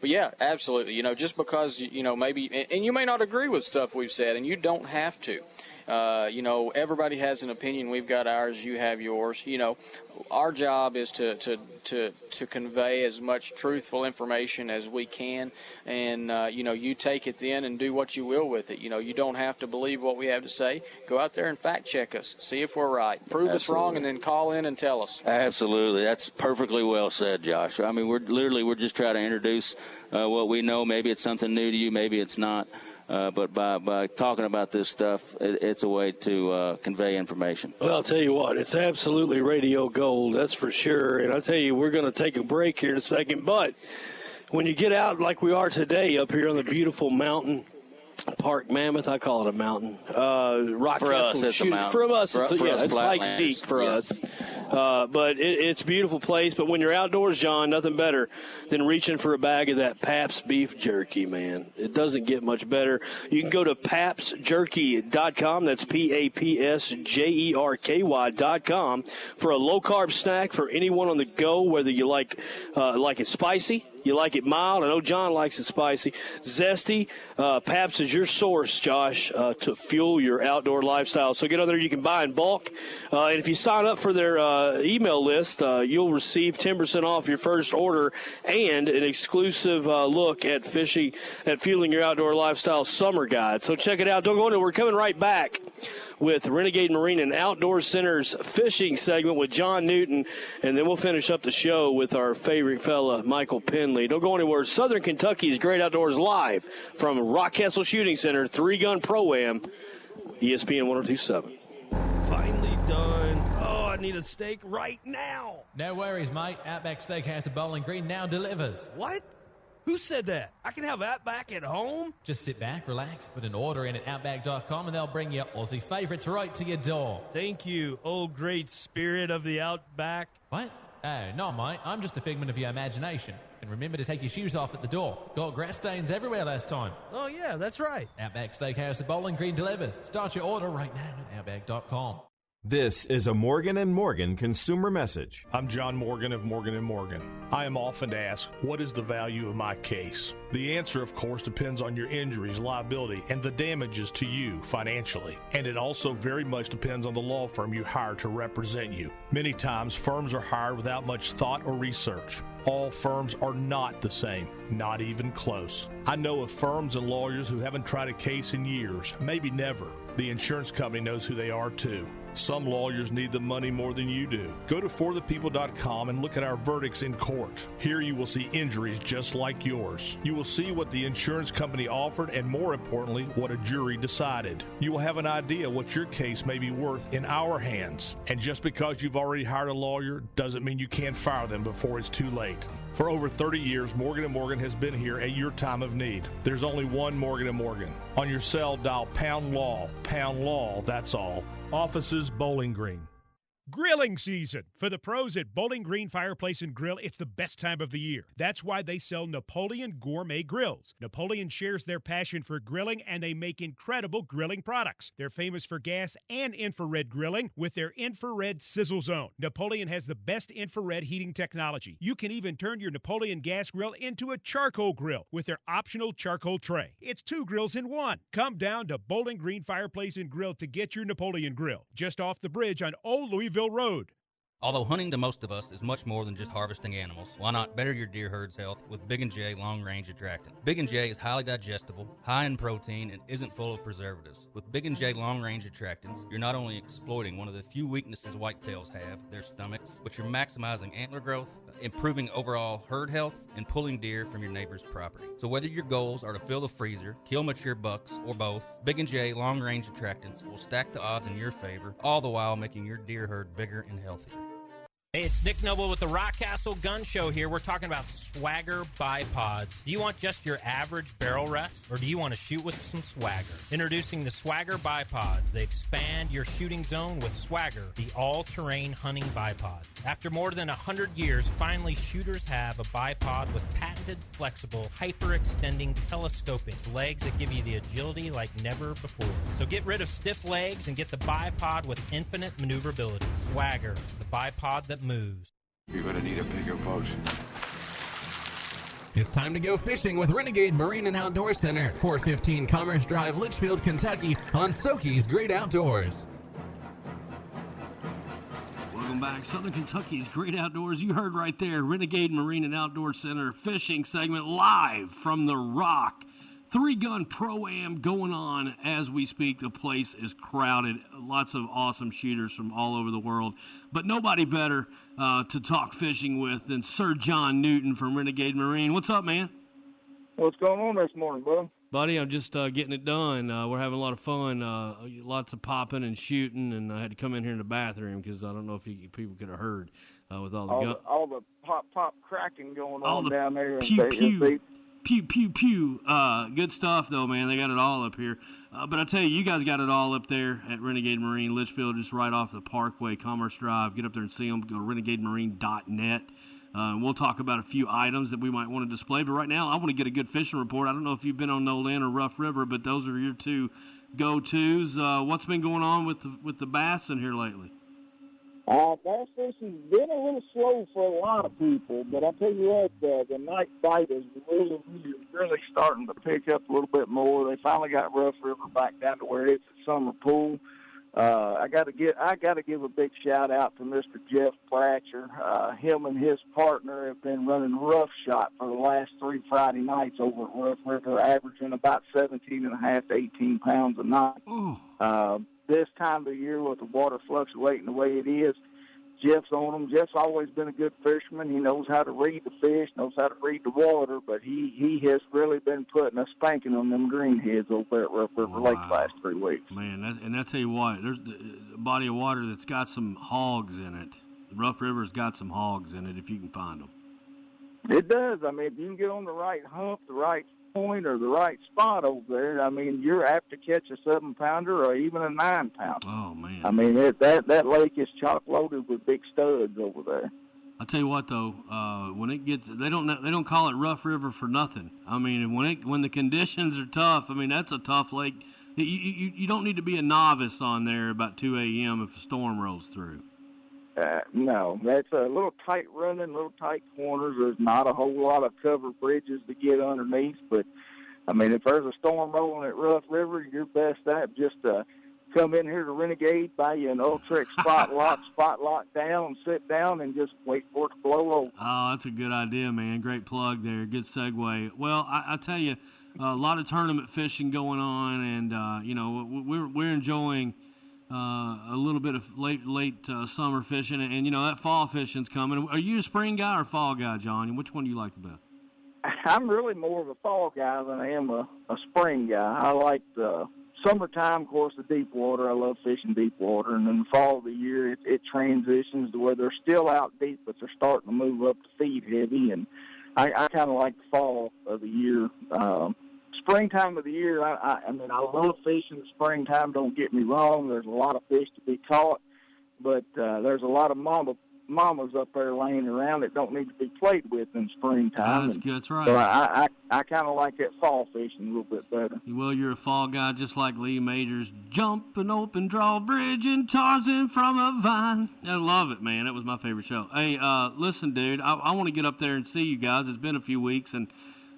But, yeah, absolutely. Just because, maybe, and you may not agree with stuff we've said, and you don't have to. Everybody has an opinion. We've got ours. You have yours. Our job is to convey as much truthful information as we can. And, you take it then and do what you will with it. You don't have to believe what we have to say. Go out there and fact check us. See if we're right. Prove us wrong and then call in and tell us. Absolutely. That's perfectly well said, Josh. I mean, we're just trying to introduce what we know. Maybe it's something new to you. Maybe it's not. But by talking about this stuff, it's a way to convey information. Well, I'll tell you what, it's absolutely radio gold, that's for sure. And I'll tell you, we're going to take a break here in a second. But when you get out like we are today up here on the beautiful mountain, Park Mammoth, I call it a mountain. Rock for us, it's a mountain. For us, it's Pikes Peak for us. But it's a beautiful place. But when you're outdoors, John, nothing better than reaching for a bag of that Pabst beef jerky, man. It doesn't get much better. You can go to PabstJerky.com. That's PAPSJERKY.com for a low-carb snack for anyone on the go, whether you like it spicy, you like it mild. I know John likes it spicy. Zesty. Pabst is your source, Josh, to fuel your outdoor lifestyle. So get on there. You can buy in bulk. And if you sign up for their email list, you'll receive 10% off your first order and an exclusive look at fueling your outdoor lifestyle summer guide. So check it out. Don't go anywhere. We're coming right back with Renegade Marine and Outdoor Center's fishing segment with John Newton, and then we'll finish up the show with our favorite fella, Michael Penley. Don't go anywhere. Southern Kentucky's Great Outdoors live from Rockcastle Shooting Center, 3-gun Pro-Am, ESPN 102.7. Finally done. Oh, I need a steak right now. No worries, mate. Outback Steakhouse at Bowling Green now delivers. What? Who said that? I can have Outback at home? Just sit back, relax, put an order in at Outback.com, and they'll bring you Aussie favourites right to your door. Thank you, oh great spirit of the Outback. What? Oh, no, mate. I'm just a figment of your imagination. And remember to take your shoes off at the door. Got grass stains everywhere last time. Oh, yeah, that's right. Outback Steakhouse at Bowling Green delivers. Start your order right now at Outback.com. This is a Morgan & Morgan consumer message. I'm John Morgan of Morgan & Morgan. I am often asked, what is the value of my case? The answer, of course, depends on your injuries, liability, and the damages to you financially. And it also very much depends on the law firm you hire to represent you. Many times, firms are hired without much thought or research. All firms are not the same, not even close. I know of firms and lawyers who haven't tried a case in years, maybe never. The insurance company knows who they are, too. Some lawyers need the money more than you do. Go to forthepeople.com and look at our verdicts in court. Here you will see injuries just like yours. You will see what the insurance company offered and, more importantly, what a jury decided. You will have an idea what your case may be worth in our hands. And just because you've already hired a lawyer doesn't mean you can't fire them before it's too late. For over 30 years, Morgan & Morgan has been here at your time of need. There's only one Morgan & Morgan. On your cell, dial pound law, that's all. Offices, Bowling Green. Grilling season. For the pros at Bowling Green Fireplace and Grill, it's the best time of the year. That's why they sell Napoleon Gourmet Grills. Napoleon shares their passion for grilling, and they make incredible grilling products. They're famous for gas and infrared grilling with their infrared sizzle zone. Napoleon has the best infrared heating technology. You can even turn your Napoleon gas grill into a charcoal grill with their optional charcoal tray. It's 2 grills in 1. Come down to Bowling Green Fireplace and Grill to get your Napoleon grill, just off the bridge on Old Louisville Road. Although hunting to most of us is much more than just harvesting animals, why not better your deer herd's health with Big & J Long Range Attractant? Big & J is highly digestible, high in protein, and isn't full of preservatives. With Big & J Long Range Attractants, you're not only exploiting one of the few weaknesses whitetails have, their stomachs, but you're maximizing antler growth, improving overall herd health, and pulling deer from your neighbor's property. So whether your goals are to fill the freezer, kill mature bucks, or both, Big & J Long Range Attractants will stack the odds in your favor, all the while making your deer herd bigger and healthier. Hey, it's Nick Noble with the Rockcastle Gun Show here. We're talking about Swagger bipods. Do you want just your average barrel rest, or do you want to shoot with some swagger? Introducing the Swagger bipods. They expand your shooting zone with Swagger, the all-terrain hunting bipod. After more than 100 years, finally shooters have a bipod with patented, flexible, hyper-extending telescopic legs that give you the agility like never before. So get rid of stiff legs and get the bipod with infinite maneuverability. Swagger, the bipod that moves. You're going to need a bigger boat. It's time to go fishing with Renegade Marine and Outdoor Center, 415 Commerce Drive, Litchfield, Kentucky, on SOKY's Great Outdoors. Welcome back. Southern Kentucky's Great Outdoors. You heard right there, Renegade Marine and Outdoor Center fishing segment live from the Rock. 3-gun Pro-Am going on as we speak. The place is crowded. Lots of awesome shooters from all over the world. But nobody better to talk fishing with than Sir John Newton from Renegade Marine. What's up, man? What's going on this morning, bud? Buddy, I'm just getting it done. We're having a lot of fun, lots of popping and shooting, and I had to come in here in the bathroom because I don't know if people could have heard with all the all the pop cracking going on down there. Pew. Pew, pew, pew. Good stuff, though, man. They got it all up here. But I tell you, you guys got it all up there at Renegade Marine, Litchfield, just right off the Parkway, Commerce Drive. Get up there and see them. Go to renegademarine.net. We'll talk about a few items that we might want to display. But right now, I want to get a good fishing report. I don't know if you've been on No Land or Rough River, but those are your two go-tos. What's been going on with the bass in here lately? Bass fishing's been a little slow for a lot of people, but I tell you what, the night bite is really starting to pick up a little bit more. They finally got Rough River back down to where it's a summer pool. I got to give a big shout out to Mr. Jeff Pratcher. Him and his partner have been running rough shot for the last 3 Friday nights over at Rough River, averaging about 17.5 to 18 pounds a night. This time of the year with the water fluctuating the way it is, Jeff's on them. Jeff's always been a good fisherman. He knows how to read the fish, knows how to read the water, but he has really been putting a spanking on them greenheads over there at Rough River Lake the last 3 weeks. Man, and I tell you what, there's a body of water that's got some hogs in it. Rough River's got some hogs in it if you can find them. It does. I mean, if you can get on the right hump, the right point, or the right spot over there, I mean, you're apt to catch a 7-pounder or even a 9-pounder. Oh man! I mean, that lake is chock loaded with big studs over there. I tell you what, though, when it gets, they don't call it Rough River for nothing. I mean, when the conditions are tough, I mean that's a tough lake. You don't need to be a novice on there about 2 a.m. if a storm rolls through. No, that's a little tight running, little tight corners. There's not a whole lot of covered bridges to get underneath. But, I mean, if there's a storm rolling at Rough River, your best bet just come in here to Renegade, buy you an Ultrex spot lock down, and sit down and just wait for it to blow over. Oh, that's a good idea, man. Great plug there. Good segue. Well, I tell you, a lot of tournament fishing going on, and, you know, we're enjoying a little bit of late summer fishing, and you know that fall fishing's coming. Are you a spring guy or fall guy, John? Which one do you like the best? I'm really more of a fall guy than I am a spring guy. I like the summertime, of course, the deep water. I love fishing deep water, and then the fall of the year, it transitions to where they're still out deep, but they're starting to move up to feed heavy, and I kind of like the fall of the year. Springtime of the year, I mean, I love fishing in the springtime, don't get me wrong. There's a lot of fish to be caught, but there's a lot of mamas up there laying around that don't need to be played with in springtime. That's right. So I kind of like that fall fishing a little bit better. Well, you're a fall guy just like Lee Majors. Jump an open drawbridge and Tarzan from a vine. I love it, man. That was my favorite show. Hey, listen, dude, I want to get up there and see you guys. It's been a few weeks, and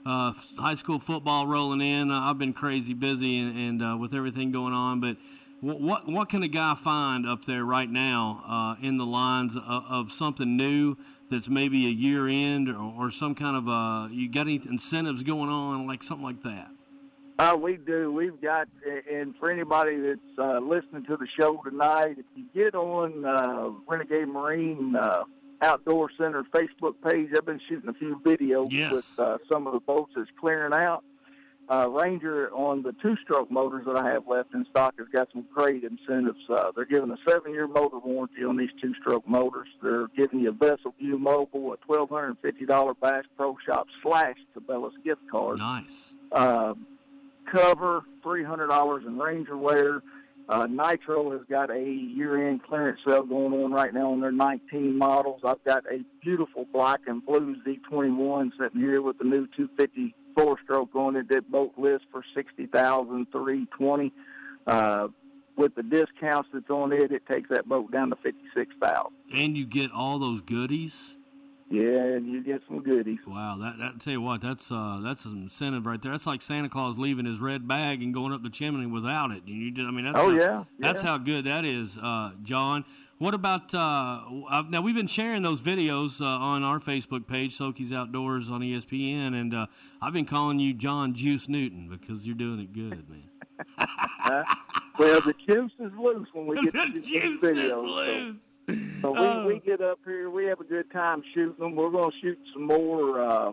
high school football rolling in. I've been crazy busy and with everything going on, but what can a guy find up there right now in the lines of something new that's maybe a year end or some kind of you got any incentives going on, like something like that? We do. We've got, and for anybody that's listening to the show tonight, if you get on Renegade Marine Outdoor Center Facebook page, I've been shooting a few videos with some of the boats that's clearing out. Ranger on the two-stroke motors that I have left in stock has got some great incentives. They're giving a 7-year motor warranty on these two-stroke motors. They're giving you a Vessel View Mobile, a $1,250 Bass Pro Shop / Cabela's gift card. Nice. Cover, $300 in Ranger wear. Nitro has got a year-end clearance sale going on right now on their 19 models. I've got a beautiful black and blue Z21 sitting here with the new 250 4-stroke on it. That boat lists for $60,320. With the discounts that's on it, it takes that boat down to $56,000. And you get all those goodies. Yeah, and you get some goodies. Wow, that tell you what, that's some incentive right there. That's like Santa Claus leaving his red bag and going up the chimney without it. That's how good that is, John. What about now? We've been sharing those videos on our Facebook page, Soky's Outdoors on ESPN, and I've been calling you John Juice Newton because you're doing it good, man. Well, the juice is loose when we get to these videos. So we get up here, we have a good time shooting them. We're going to shoot some more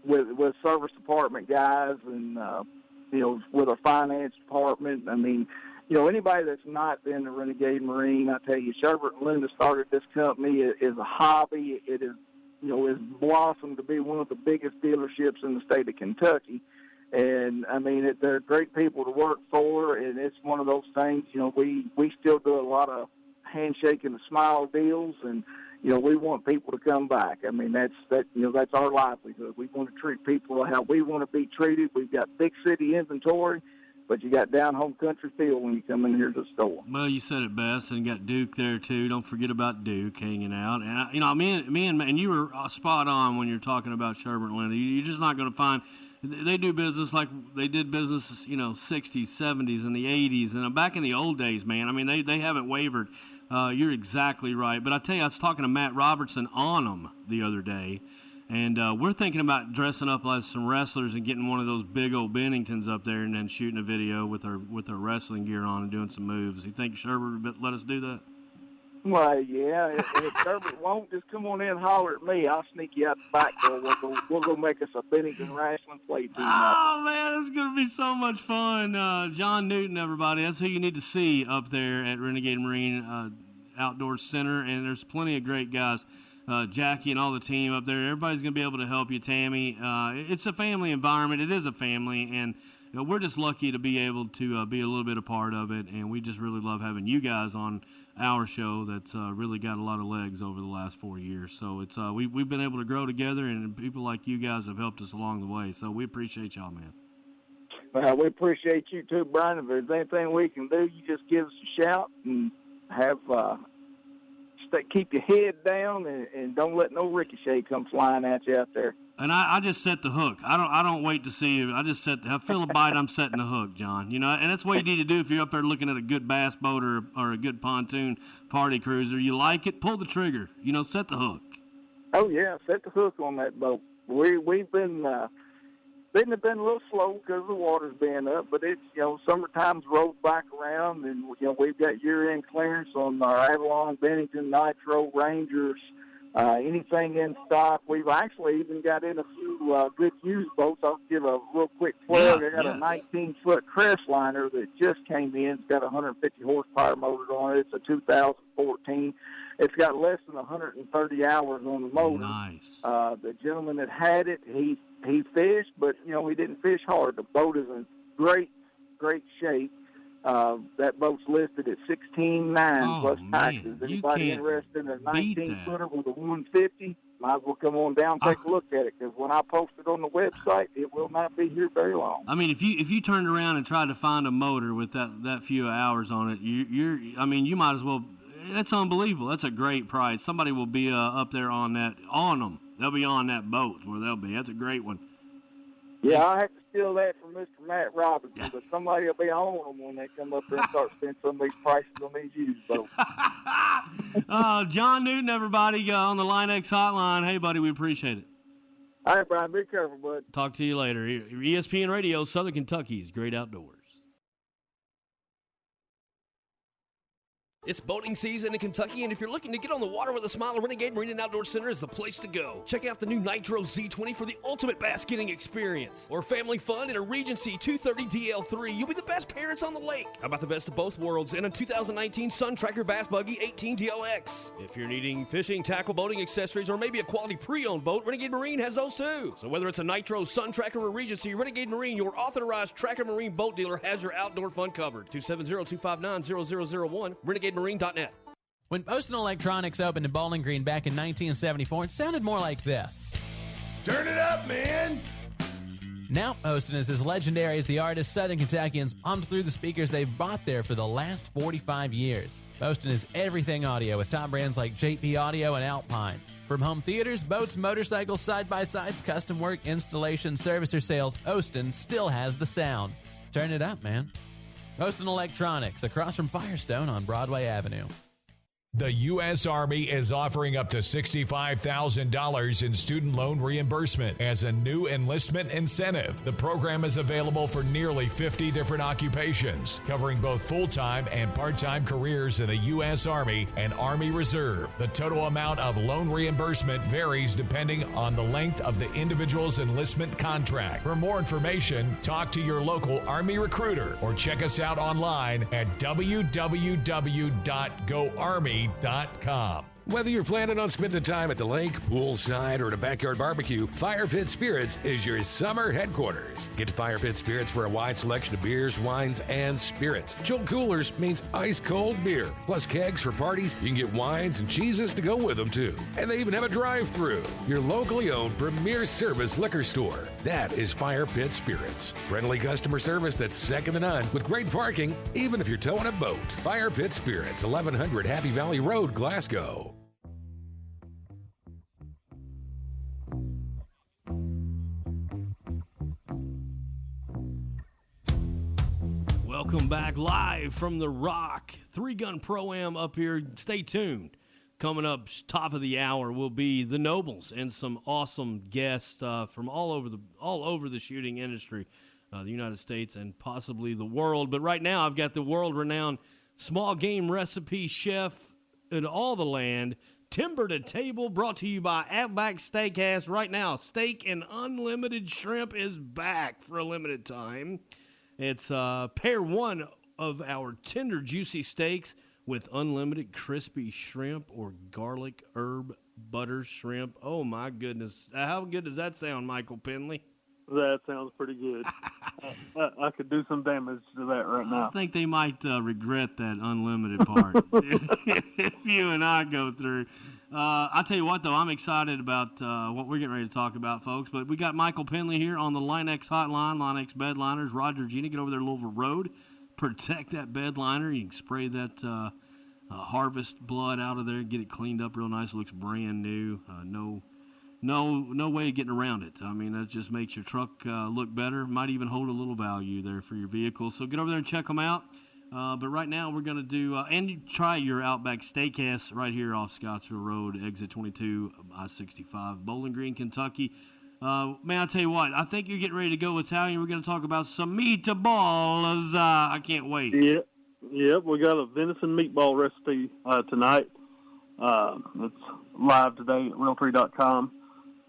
with service department guys and, with our finance department. I mean, anybody that's not in the Renegade Marine, I tell you, Sherbert and Linda started this company is a hobby. It is, has blossomed to be one of the biggest dealerships in the state of Kentucky. And, I mean, they're great people to work for, and it's one of those things, we still do a lot of handshake and smile deals, and we want people to come back. I mean, that's our livelihood. We want to treat people how we want to be treated. We've got big city inventory, but you got down home country feel when you come in here to the store. Well, you said it best, and you got Duke there too. Don't forget about Duke hanging out. And me and you were spot on when you're talking about Sherbert and Linda. You're just not going to find. They do business like they did business, 60s, 70s, and the 80s, and back in the old days, man. I mean, they haven't wavered. You're exactly right. But I tell you, I was talking to Matt Robertson on them the other day, and we're thinking about dressing up as some wrestlers and getting one of those big old Benningtons up there and then shooting a video with our wrestling gear on and doing some moves. You think Sherbert would let us do that? Well, yeah. If Sherbert won't, just come on in and holler at me. I'll sneak you out the back door. We'll go make us a Bennington wrestling play team. Oh, man, it's going to be so much fun. John Newton, everybody. That's who you need to see up there at Renegade Marine Outdoor Center, and there's plenty of great guys. Jackie and all the team up there. Everybody's going to be able to help you, Tammy. It's a family environment. It is a family, and we're just lucky to be able to be a little bit a part of it, and we just really love having you guys on our show that's really got a lot of legs over the last 4 years. So it's we've been able to grow together, and people like you guys have helped us along the way. So we appreciate y'all, man. Well, we appreciate you too, Brian. If there's anything we can do, you just give us a shout and have keep your head down and don't let no ricochet come flying at you out there. And I just set the hook. I don't wait to see you. I just I feel a bite. I'm setting the hook, John. And that's what you need to do if you're up there looking at a good bass boat or a good pontoon party cruiser. You like it, pull the trigger. Set the hook. Oh yeah, set the hook on that boat. We've been been a little slow because the water's been up, but it's summertime's rolled back around, and we've got year-end clearance on our Avalon, Bennington, Nitro, Rangers. Anything in stock. We've actually even got in a few good used boats. I'll give a real quick plug. I got a 19-foot Crestliner that just came in. It's got a 150 horsepower motor on it. It's a 2014. It's got less than 130 hours on the motor. Nice. The gentleman that had it, he fished, but he didn't fish hard. The boat is in great shape. That boat's listed at $16,900 plus taxes. Anybody interested in a 19-footer with a 150, might as well come on down and take a look at it, because when I post it on the website, it will not be here very long. I mean, if you turned around and tried to find a motor with that few hours on it, you might as well. That's unbelievable. That's a great price. Somebody will be up there on them. They'll be on that boat where they'll be. That's a great one. Yeah, I have to steal that from Mr. Matt Robinson, but somebody will be on them when they come up there and start spending some of these prices on these used boats. John Newton, everybody, on the Line X hotline. Hey, buddy, we appreciate it. All right, Brian, be careful, bud. Talk to you later. ESPN Radio, Southern Kentucky's Great Outdoors. It's boating season in Kentucky, and if you're looking to get on the water with a smile, Renegade Marine and Outdoor Center is the place to go. Check out the new Nitro Z20 for the ultimate basketing experience. Or family fun in a Regency 230 DL3. You'll be the best parents on the lake. How about the best of both worlds in a 2019 Sun Tracker Bass Buggy 18 DLX? If you're needing fishing, tackle, boating accessories, or maybe a quality pre-owned boat, Renegade Marine has those too. So whether it's a Nitro, Sun Tracker, or Regency, Renegade Marine, your authorized Tracker Marine boat dealer, has your outdoor fun covered. 270-259-0001, renegademarine.net. When Poston Electronics opened in Bowling Green back in 1974, it sounded more like this. Turn it up, man! Now Poston is as legendary as the artists Southern Kentuckians hummed through the speakers they've bought there for the last 45 years. Poston is everything audio with top brands like JP Audio and Alpine. From home theaters, boats, motorcycles, side-by-sides, custom work, installation, service, or sales, Poston still has the sound. Turn it up, man. Poston Electronics, across from Firestone on Broadway Avenue. The U.S. Army is offering up to $65,000 in student loan reimbursement as a new enlistment incentive. The program is available for nearly 50 different occupations, covering both full-time and part-time careers in the U.S. Army and Army Reserve. The total amount of loan reimbursement varies depending on the length of the individual's enlistment contract. For more information, talk to your local Army recruiter or check us out online at www.goarmy.com. Whether you're planning on spending time at the lake, poolside, or at a backyard barbecue, Fire Pit Spirits is your summer headquarters. Get to Fire Pit Spirits for a wide selection of beers, wines, and spirits. Chilled coolers means ice-cold beer. Plus kegs for parties. You can get wines and cheeses to go with them, too. And they even have a drive-thru. Your locally owned premier service liquor store. That is Fire Pit Spirits. Friendly customer service that's second to none with great parking, even if you're towing a boat. Fire Pit Spirits, 1100 Happy Valley Road, Glasgow. Welcome back live from the Rock. 3-Gun Pro-Am up here. Stay tuned. Coming up top of the hour will be the Nobles and some awesome guests from all over the shooting industry, the United States and possibly the world. But right now I've got the world-renowned small game recipe chef in all the land, Timber to Table, brought to you by Outback Steakhouse. Right now, steak and unlimited shrimp is back for a limited time. It's pair one of our tender, juicy steaks with unlimited crispy shrimp or garlic herb butter shrimp. Oh, my goodness. How good does that sound, Michael Penley? That sounds pretty good. I could do some damage to that right now. I think they might regret that unlimited part if you and I go through. I'll tell you what, though, I'm excited about what we're getting ready to talk about, folks. But we got Michael Penley here on the Line X hotline, Line X Bedliners. Roger Gina, get over there to Louisville Road. Protect that bed liner. You can spray that harvest blood out of there, get it cleaned up real nice. It looks brand new. No way of getting around it. I mean, that just makes your truck look better. Might even hold a little value there for your vehicle. So get over there and check them out. But right now we're going to do, and you try your Outback Steakhouse right here off Scottsville Road, exit 22, I-65, Bowling Green, Kentucky. Man, I'll tell you what, I think you're getting ready to go Italian. We're going to talk about some meatballs. I can't wait. Yep, we got a venison meatball recipe tonight. It's live today at realtree.com.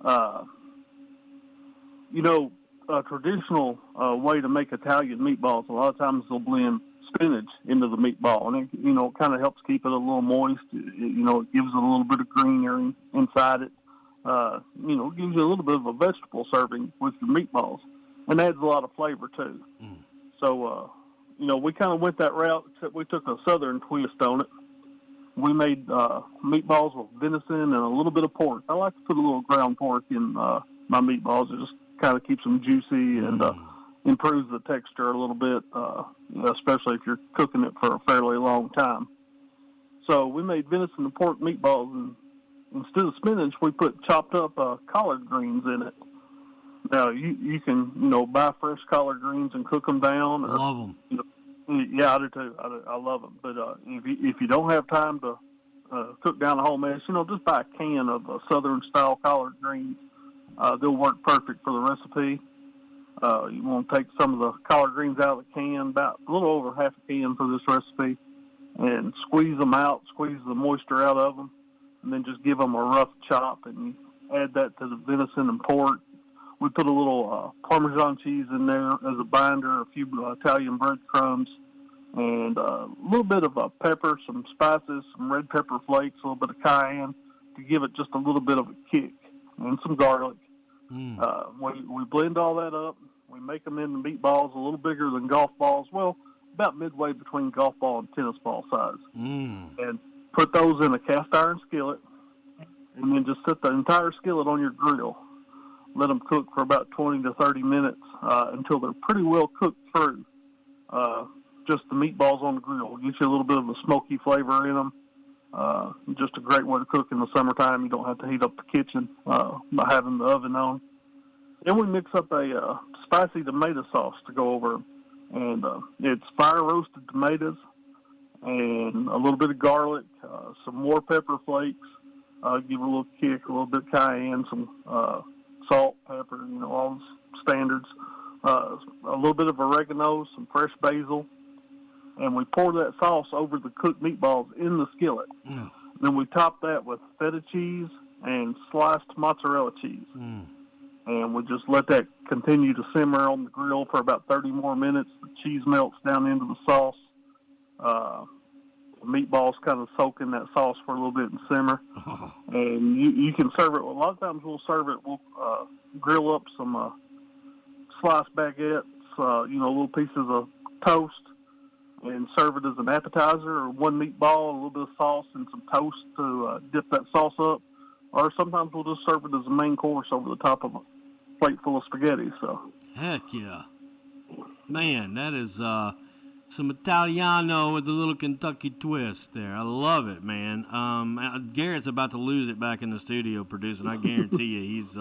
A traditional way to make Italian meatballs, a lot of times they'll blend spinach into the meatball, and it kind of helps keep it a little moist. It gives it a little bit of greenery inside it. It gives you a little bit of a vegetable serving with your meatballs, and adds a lot of flavor too. So, we kind of went that route, except we took a southern twist on it. We made meatballs with venison and a little bit of pork. I like to put a little ground pork in my meatballs. It just kind of keeps them juicy and improves the texture a little bit, especially if you're cooking it for a fairly long time. So we made venison and pork meatballs, and instead of spinach, we put chopped up collard greens in it. Now you can buy fresh collard greens and cook them down. Love them. Yeah, I do too. I love them. But if you don't have time to cook down the whole mess, just buy a can of Southern style collard greens. They'll work perfect for the recipe. You want to take some of the collard greens out of the can, about a little over half a can for this recipe, and squeeze them out, squeeze the moisture out of them, and then just give them a rough chop, and you add that to the venison and pork. We put a little Parmesan cheese in there as a binder, a few Italian breadcrumbs, and a little bit of pepper, some spices, some red pepper flakes, a little bit of cayenne to give it just a little bit of a kick, and some garlic. We blend all that up. We make them into meatballs a little bigger than golf balls. Well, about midway between golf ball and tennis ball size. And put those in a cast iron skillet, and then just set the entire skillet on your grill. Let them cook for about 20 to 30 minutes until they're pretty well cooked through. Just the meatballs on the grill. Gives you a little bit of a smoky flavor in them. Just a great way to cook in the summertime. You don't have to heat up the kitchen by having the oven on. Then we mix up a spicy tomato sauce to go over. And it's fire-roasted tomatoes and a little bit of garlic, some more pepper flakes, give it a little kick, a little bit of cayenne, some salt, pepper, all the standards, a little bit of oregano, some fresh basil, and we pour that sauce over the cooked meatballs in the skillet. Then we top that with feta cheese and sliced mozzarella cheese. And we just let that continue to simmer on the grill for about 30 more minutes. The cheese melts down into the sauce. The meatballs kind of soak in that sauce for a little bit and simmer. And you can serve it. A lot of times we'll serve it. We'll grill up some sliced baguettes, little pieces of toast, and serve it as an appetizer, or one meatball, a little bit of sauce, and some toast to dip that sauce up. Or sometimes we'll just serve it as a main course over the top of a plate full of spaghetti. So, heck yeah. Man, that is some Italiano with a little Kentucky twist there. I love it, man. Garrett's about to lose it back in the studio producing. I guarantee you he's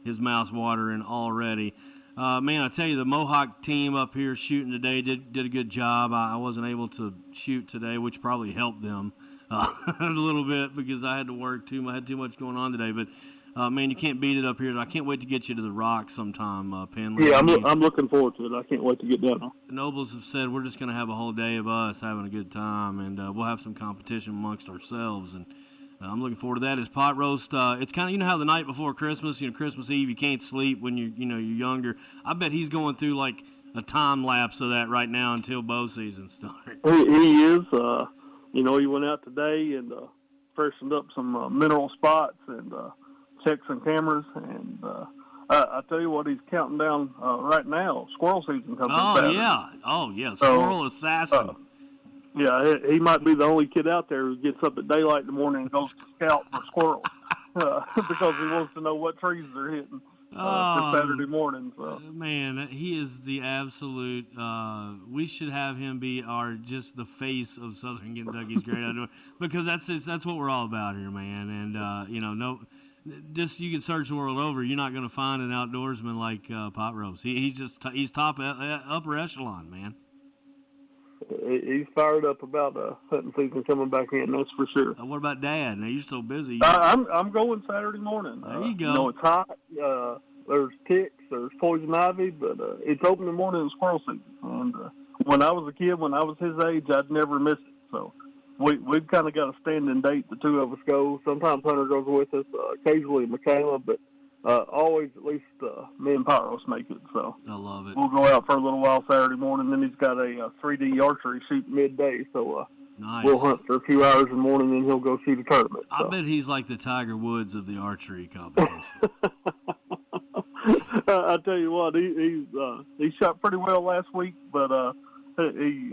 his mouth's watering already. Man, I tell you, the Mohawk team up here shooting today did a good job. I wasn't able to shoot today, which probably helped them a little bit because I had to work too. I had too much going on today. But man, you can't beat it up here. I can't wait to get you to the Rock sometime, Penley. Yeah, I'm looking forward to it. I can't wait to get down there. Nobles have said we're just going to have a whole day of us having a good time, and we'll have some competition amongst ourselves. And I'm looking forward to that. It's pot roast. It's kind of how the night before Christmas, Christmas Eve, you can't sleep when you're younger. I bet he's going through like a time lapse of that right now until bow season starts. He is. He went out today and freshened up some mineral spots and checked some cameras. And I tell you what, he's counting down right now. Squirrel season comes. Oh yeah, squirrel assassin. Yeah, he might be the only kid out there who gets up at daylight in the morning and goes to scout for squirrels because he wants to know what trees they're hitting for Saturday morning. So. Man, he is the absolute. We should have him be just the face of Southern Kentucky's great outdoor because that's what we're all about here, man. And just you can search the world over, you're not going to find an outdoorsman like Pot Roast. He's top upper echelon, man. He's fired up about hunting season coming back in. That's for sure. What about Dad? Now you're so busy. I'm going Saturday morning. There you go. It's hot. There's ticks. There's poison ivy, but it's open in the morning in squirrel season. And when I was a kid, when I was his age, I'd never miss it. So we've kind of got a standing date. The two of us go. Sometimes Hunter goes with us. Occasionally Michaela, but always at least me and Pyros make it. So I love it. We'll go out for a little while Saturday morning. Then he's got a 3D archery shoot midday. So nice. We'll hunt for a few hours in the morning, then he'll go shoot a tournament. I bet he's like the Tiger Woods of the archery competition. I tell you what, he shot pretty well last week, but he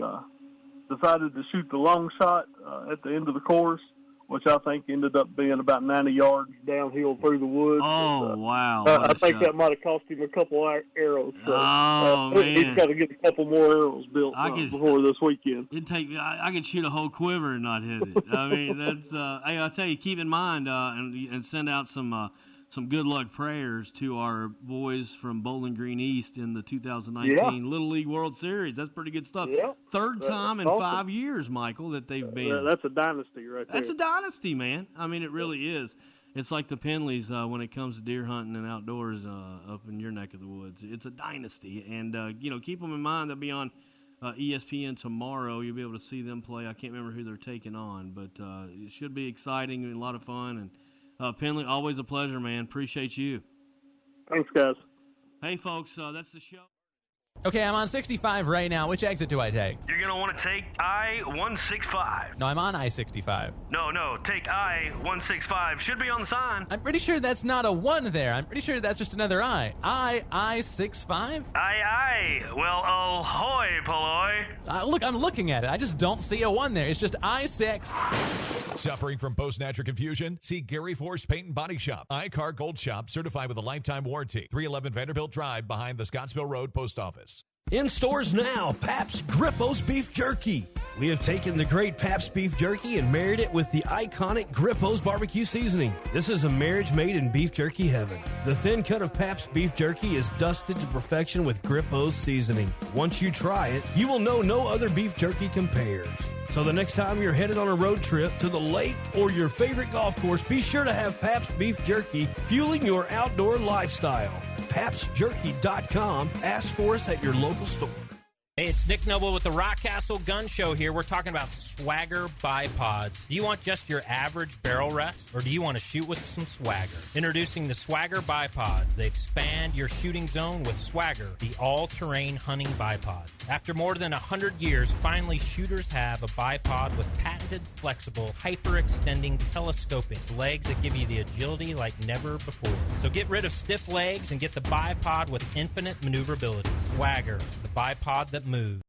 decided to shoot the long shot at the end of the course, which I think ended up being about 90 yards downhill through the woods. Oh, wow. I think that might have cost him a couple arrows. So, man. He's got to get a couple more arrows built before this weekend. I could shoot a whole quiver and not hit it. I mean, that's. Hey, I'll tell you, keep in mind and send out some some good luck prayers to our boys from Bowling Green East in the 2019 Little League World Series. That's pretty good stuff. Yeah. Third time in awesome. 5 years, Michael, that they've been. That's a dynasty right there. That's a dynasty, man. I mean, it really is. It's like the Penleys when it comes to deer hunting and outdoors up in your neck of the woods. It's a dynasty. And, keep them in mind. They'll be on ESPN tomorrow. You'll be able to see them play. I can't remember who they're taking on, but it should be exciting and a lot of fun. And Penley, always a pleasure, man. Appreciate you. Thanks, guys. Hey, folks, that's the show. Okay, I'm on 65 right now. Which exit do I take? You're going to want to take I-165. No, I'm on I-65. No, take I-165. Should be on the sign. I'm pretty sure that's not a 1 there. I'm pretty sure that's just another I. I-65? Aye. Well, ahoy, Polloy. Look, I'm looking at it. I just don't see a 1 there. It's just I-6. Suffering from post-natural confusion? See Gary Force Paint and Body Shop. iCar Gold Shop, certified with a lifetime warranty. 311 Vanderbilt Drive behind the Scottsville Road Post Office. In stores now, Pabst Grippo's Beef Jerky. We have taken the great Pabst Beef Jerky and married it with the iconic Grippo's barbecue seasoning. This is a marriage made in beef jerky heaven. The thin cut of Pabst Beef Jerky is dusted to perfection with Grippo's seasoning. Once you try it, you will know no other beef jerky compares. So the next time you're headed on a road trip to the lake or your favorite golf course, be sure to have Pabst Beef Jerky fueling your outdoor lifestyle. PabstJerky.com. Ask for us at your local store. Hey, it's Nick Noble with the Rockcastle Gun Show here. We're talking about Swagger bipods. Do you want just your average barrel rest, or do you want to shoot with some swagger? Introducing the Swagger bipods. They expand your shooting zone with Swagger, the all-terrain hunting bipod. After more than 100 years, finally shooters have a bipod with patented, flexible, hyper-extending telescopic legs that give you the agility like never before. So get rid of stiff legs and get the bipod with infinite maneuverability. Swagger, the bipod that moves.